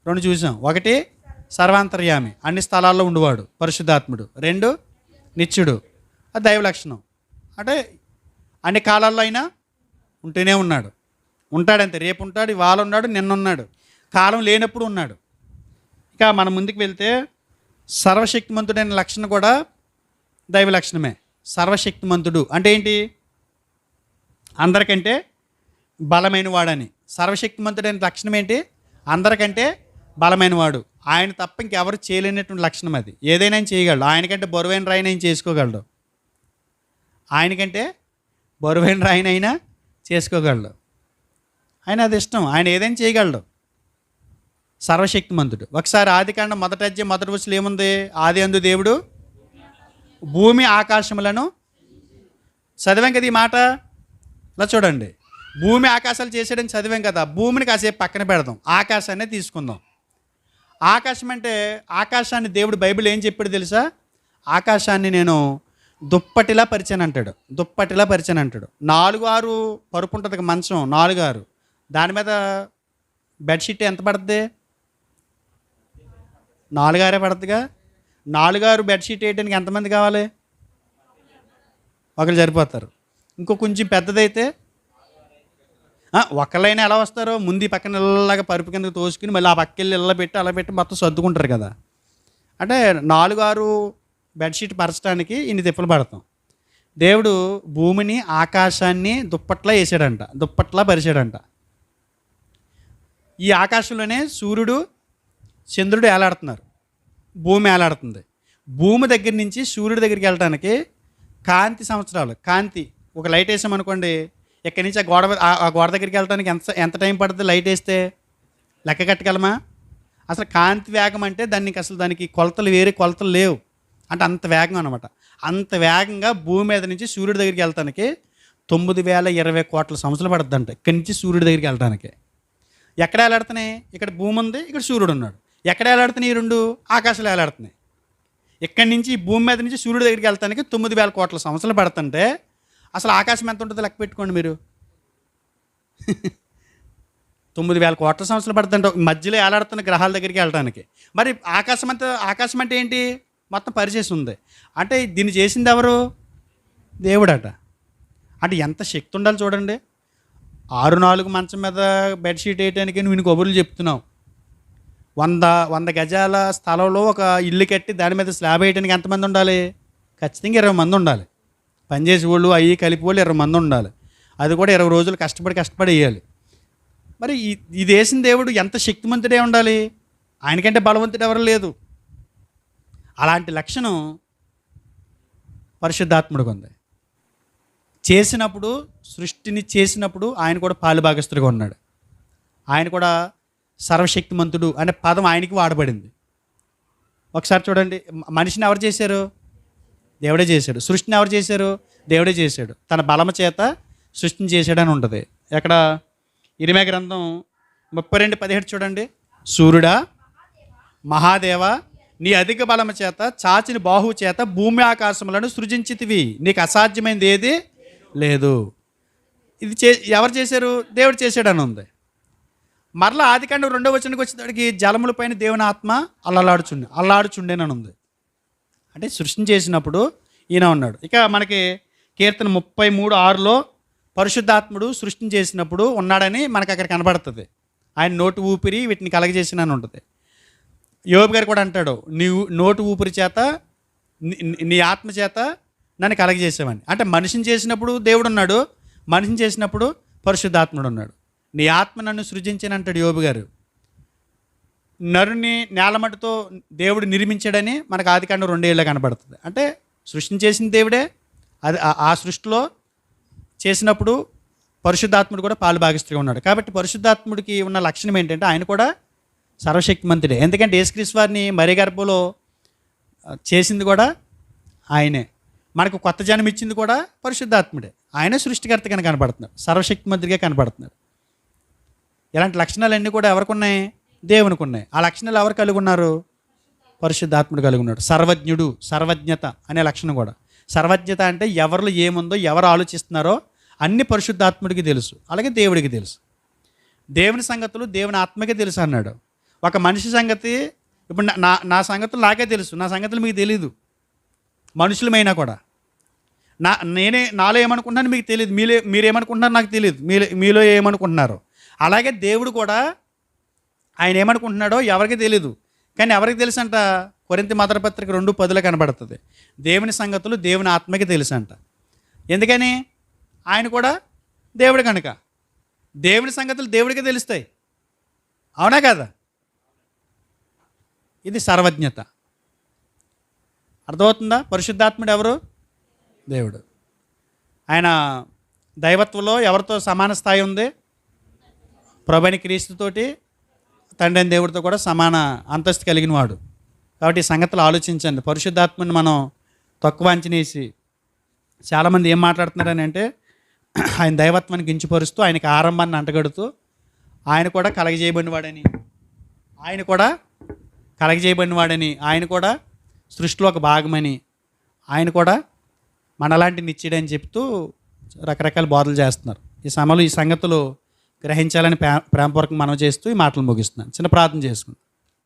2 చూసాం. 1 సర్వాంతర్యామి, అన్ని స్థలాల్లో ఉండేవాడు పరిశుద్ధాత్ముడు. 2 నిత్యుడు, అది దైవ లక్షణం. అంటే అన్ని కాలాల్లో అయినా ఉంటూనే ఉన్నాడు. ఉంటాడంతే. రేపు ఉంటాడు, ఇవాళ ఉన్నాడు, నిన్న ఉన్నాడు, కాలం లేనప్పుడు ఉన్నాడు. ఇక మనం ముందుకు వెళ్తే సర్వశక్తిమంతుడైన లక్షణం కూడా దైవ లక్షణమే. సర్వశక్తిమంతుడు అంటే ఏంటి? అందరికంటే బలమైన వాడని. సర్వశక్తిమంతుడైన లక్షణం ఏంటి? అందరికంటే బలమైన వాడు. ఆయన తప్ప ఇంకెవరు చేయలేనటువంటి లక్షణం అది. ఏదైనా ఆయన చేయగలడు. ఆయనకంటే బరువైన రాయిని ఆయన చేసుకోగలడు. ఆయనకంటే బరువైన రాయినైనా చేసుకోగలడు. ఆయన అది ఇష్టం, ఆయన ఏదైనా చేయగలడు. సర్వశక్తిమంతుడు. ఒకసారి ఆదికాండం 1:1 ఏముంది? ఆది అందు దేవుడు భూమి ఆకాశములను, చదివాం కదా ఈ మాట. ఇలా చూడండి, భూమి ఆకాశాలు చేసాడని చదివాం కదా. భూమిని కాసేపు పక్కన పెడదాం, ఆకాశాన్ని తీసుకుందాం. ఆకాశం అంటే, ఆకాశాన్ని దేవుడు బైబిల్ ఏం చెప్పాడు తెలుసా? ఆకాశాన్ని నేను దుప్పటిలా పరిచాను అంటాడు. దుప్పటిలా పరిచాను అంటాడు. 4-6 పరుపు ఉంటుంది మంచం, 4-6. దాని మీద బెడ్షీట్ ఎంత పడుతుంది? 4-6 పడుతుందిగా. 4-6 బెడ్షీట్ వేయడానికి ఎంతమంది కావాలి? ఒకరు సరిపోతారు. ఇంకో కొంచెం పెద్దదైతే ఒకళ్ళైనా ఎలా వస్తారో? ముందు పక్కన ఇళ్ళలాగా పరుపు కిందకి తోసుకుని మళ్ళీ ఆ పక్కకెళ్ళి ఇళ్ళ పెట్టి అలా పెట్టి మొత్తం సర్దుకుంటారు కదా. అంటే 4-6 బెడ్షీట్ పరచడానికి ఇన్ని తిప్పలు పడతాం. దేవుడు భూమిని ఆకాశాన్ని దుప్పట్లా వేసాడంట, దుప్పట్లా పరిచాడంట. ఈ ఆకాశంలోనే సూర్యుడు చంద్రుడు ఏలాడుతున్నారు, భూమి ఏలాడుతుంది. భూమి దగ్గర నుంచి సూర్యుడి దగ్గరికి వెళ్ళడానికి కాంతి సంవత్సరాలు. కాంతి ఒక లైట్ వేసామనుకోండి, ఇక్కడి నుంచి ఆ గోడ దగ్గరికి వెళ్ళడానికి ఎంత టైం పడుతుంది? లైట్ వేస్తే లెక్క కట్టగలమా? అసలు కాంతి వేగం అంటే దానికి కొలతలు, వేరే కొలతలు లేవు. అంటే అంత వేగం అనమాట. అంత వేగంగా భూమి మీద నుంచి సూర్యుడి దగ్గరికి వెళ్ళటానికి 9,020 కోట్ల సంవత్సరాలు పడుతుందంట ఇక్కడి నుంచి సూర్యుడి దగ్గరికి వెళ్ళటానికి. ఎక్కడ వేలాడుతున్నాయి? ఇక్కడ భూమి ఉంది, ఇక్కడ సూర్యుడు ఉన్నాడు. ఎక్కడ వేలాడుతున్నాయి? ఈ రెండు ఆకాశాలు వేలాడుతున్నాయి. ఇక్కడి నుంచి ఈ భూమి మీద నుంచి సూర్యుడి దగ్గరికి వెళ్తానికి 9,000 కోట్ల సంవత్సరాలు పడుతుంటే అసలు ఆకాశం ఎంత ఉంటుందో లెక్క పెట్టుకోండి మీరు. 9,000 కోట్ల సంవత్సరాలు పడుతుంటే మధ్యలో వేలాడుతున్న గ్రహాల దగ్గరికి వెళ్ళడానికి. మరి ఆకాశం అంటే ఏంటి? మొత్తం పరిచేసి ఉంది. అంటే దీన్ని చేసింది ఎవరు? దేవుడట. అంటే ఎంత శక్తి ఉండాలి చూడండి. 6-4 మంచం మీద బెడ్షీట్ వేయడానికి నువ్వు కబుర్లు చెప్తున్నావు. 100 గజాల స్థలంలో ఒక ఇల్లు కట్టి దాని మీద స్లాబ్ వేయడానికి ఎంతమంది ఉండాలి? ఖచ్చితంగా 20 మంది ఉండాలి. పనిచేసే వాళ్ళు అవి కలిపి వాళ్ళు 20 మంది ఉండాలి. అది కూడా 20 రోజులు కష్టపడి వేయాలి. మరి ఇది వేసిన దేవుడు ఎంత శక్తిమంతుడే ఉండాలి? ఆయనకంటే బలవంతుడు ఎవరు లేదు. అలాంటి లక్షణం పరిశుద్ధాత్ముడికి ఉంది. సృష్టిని చేసినప్పుడు ఆయన కూడా పాలుభాగస్తుడిగా ఉన్నాడు. ఆయన కూడా సర్వశక్తిమంతుడు అనే పదం ఆయనకి వాడబడింది. ఒకసారి చూడండి, మనిషిని ఎవరు చేశారు? దేవుడే చేశాడు. సృష్టిని ఎవరు చేశారు? దేవుడే చేశాడు. తన బలము చేత సృష్టిని చేశాడని ఉంటుంది. ఎక్కడ? ఇరిమీయా గ్రంథం 32:17 చూడండి. సూర్యుడా, మహాదేవ, నీ అధిక బలము చేత చాచిన బాహువు చేత భూమి ఆకాశములను సృజించితివి, నీకు అసాధ్యమైనది ఏది లేదు. ఇది ఎవరు చేశారు? దేవుడు చేశాడని ఉంది. మరలా ఆదికాండం 2వ వచనానికి వచ్చేటప్పటికి జలముల పైన దేవుని ఆత్మ అల్లాడుచుండేనని ఉంది. అంటే సృష్టిని చేసినప్పుడు ఈయన ఉన్నాడు. ఇక మనకి కీర్తన 33:6లో పరిశుద్ధాత్ముడు సృష్టిని చేసినప్పుడు ఉన్నాడని మనకు అక్కడ కనబడుతుంది. ఆయన నోటి ఊపిరి వీటిని కలగజేసినని ఉంటుంది. యోబు గారు కూడా అంటాడు, నీవు నోటి ఊపిరి చేత నీ ఆత్మ చేత నన్ను కలగజేసావని. అంటే మనిషిని చేసినప్పుడు దేవుడు ఉన్నాడు, మనిషిని చేసినప్పుడు పరిశుద్ధాత్ముడు ఉన్నాడు. నీ ఆత్మ నన్ను సృజించని అంటాడు యోబు గారు. నరుని నేలమట్టుతో దేవుడు నిర్మించాడని మనకు ఆదికాండం 2 కనబడుతుంది. అంటే సృష్టిని చేసిన దేవుడే. అది ఆ సృష్టిలో చేసినప్పుడు పరిశుద్ధాత్ముడు కూడా పాలుభాగస్తుడిగా ఉన్నాడు. కాబట్టి పరిశుద్ధాత్ముడికి ఉన్న లక్షణం ఏంటంటే ఆయన కూడా సర్వశక్తిమంతుడే. ఎందుకంటే యేసుక్రీస్తు వారిని మరీ గర్భంలో చేసింది కూడా ఆయనే. మనకు కొత్త జన్మ ఇచ్చింది కూడా పరిశుద్ధాత్ముడే. ఆయనే సృష్టికర్తగా కనబడుతున్నాడు, సర్వశక్తిమంతుడిగా కనబడుతున్నాడు. ఇలాంటి లక్షణాలన్నీ కూడా ఎవరికి ఉన్నాయి? దేవునికి ఉన్నాయి. ఆ లక్షణాలు ఎవరు కలిగి ఉన్నారు? పరిశుద్ధాత్ముడు కలిగి ఉన్నాడు. సర్వజ్ఞుడు, సర్వజ్ఞత అనే లక్షణం కూడా. సర్వజ్ఞత అంటే ఎవరిలో ఏముందో, ఎవరు ఆలోచిస్తున్నారో అన్ని పరిశుద్ధాత్ముడికి తెలుసు, అలాగే దేవుడికి తెలుసు. దేవుని సంగతులు దేవుని ఆత్మకే తెలుసు అన్నాడు. ఒక మనిషి సంగతి ఇప్పుడు నా సంగతులు నాకే తెలుసు, నా సంగతులు మీకు తెలీదు. మనుషులమైనా కూడా నాలో ఏమనుకుంటున్నాను మీకు తెలియదు, మీరేమనుకుంటున్నారు నాకు తెలియదు, మీలో ఏమనుకుంటున్నారు. అలాగే దేవుడు కూడా ఆయన ఏమనుకుంటున్నాడో ఎవరికి తెలీదు. కానీ ఎవరికి తెలుసు అంట? కొరింథీ మొదటి పత్రిక 2:10 కనబడుతుంది. దేవుని సంగతులు దేవుని ఆత్మకి తెలుసు అంట. ఎందుకని? ఆయన కూడా దేవుడు కనుక. దేవుని సంగతులు దేవుడికి తెలుస్తాయి, అవునా కదా? ఇది సర్వజ్ఞత. అర్థమవుతుందా? పరిశుద్ధాత్ముడు ఎవరు? దేవుడు. ఆయన దైవత్వంలో ఎవరితో సమాన స్థాయి ఉంది? ప్రభువైన క్రీస్తుతోటి, తండ్రి అయిన దేవుడితో కూడా సమాన అంతస్తు కలిగిన వాడు. కాబట్టి ఈ సంగతులు ఆలోచించండి. పరిశుద్ధాత్మని మనం తక్కువ అంచనేసి చాలామంది ఏం మాట్లాడుతున్నారని అంటే ఆయన దైవత్వాన్ని కించపరుస్తూ, ఆయనకి ఆరంభాన్ని అంటగడుతూ, ఆయన కూడా కలగజేయబడినవాడని, ఆయన కూడా సృష్టిలో ఒక భాగమని, ఆయన కూడా మనలాంటి నిత్యుడని చెప్తూ రకరకాల బోధలు చేస్తున్నారు. ఈ సమయంలో ఈ సంగతులు గ్రహించాలని ప్రేమపూర్వకంగా మనం చేస్తూ ఈ మాటలు ముగిస్తున్నాను. చిన్న ప్రార్థన చేసుకుంటాం.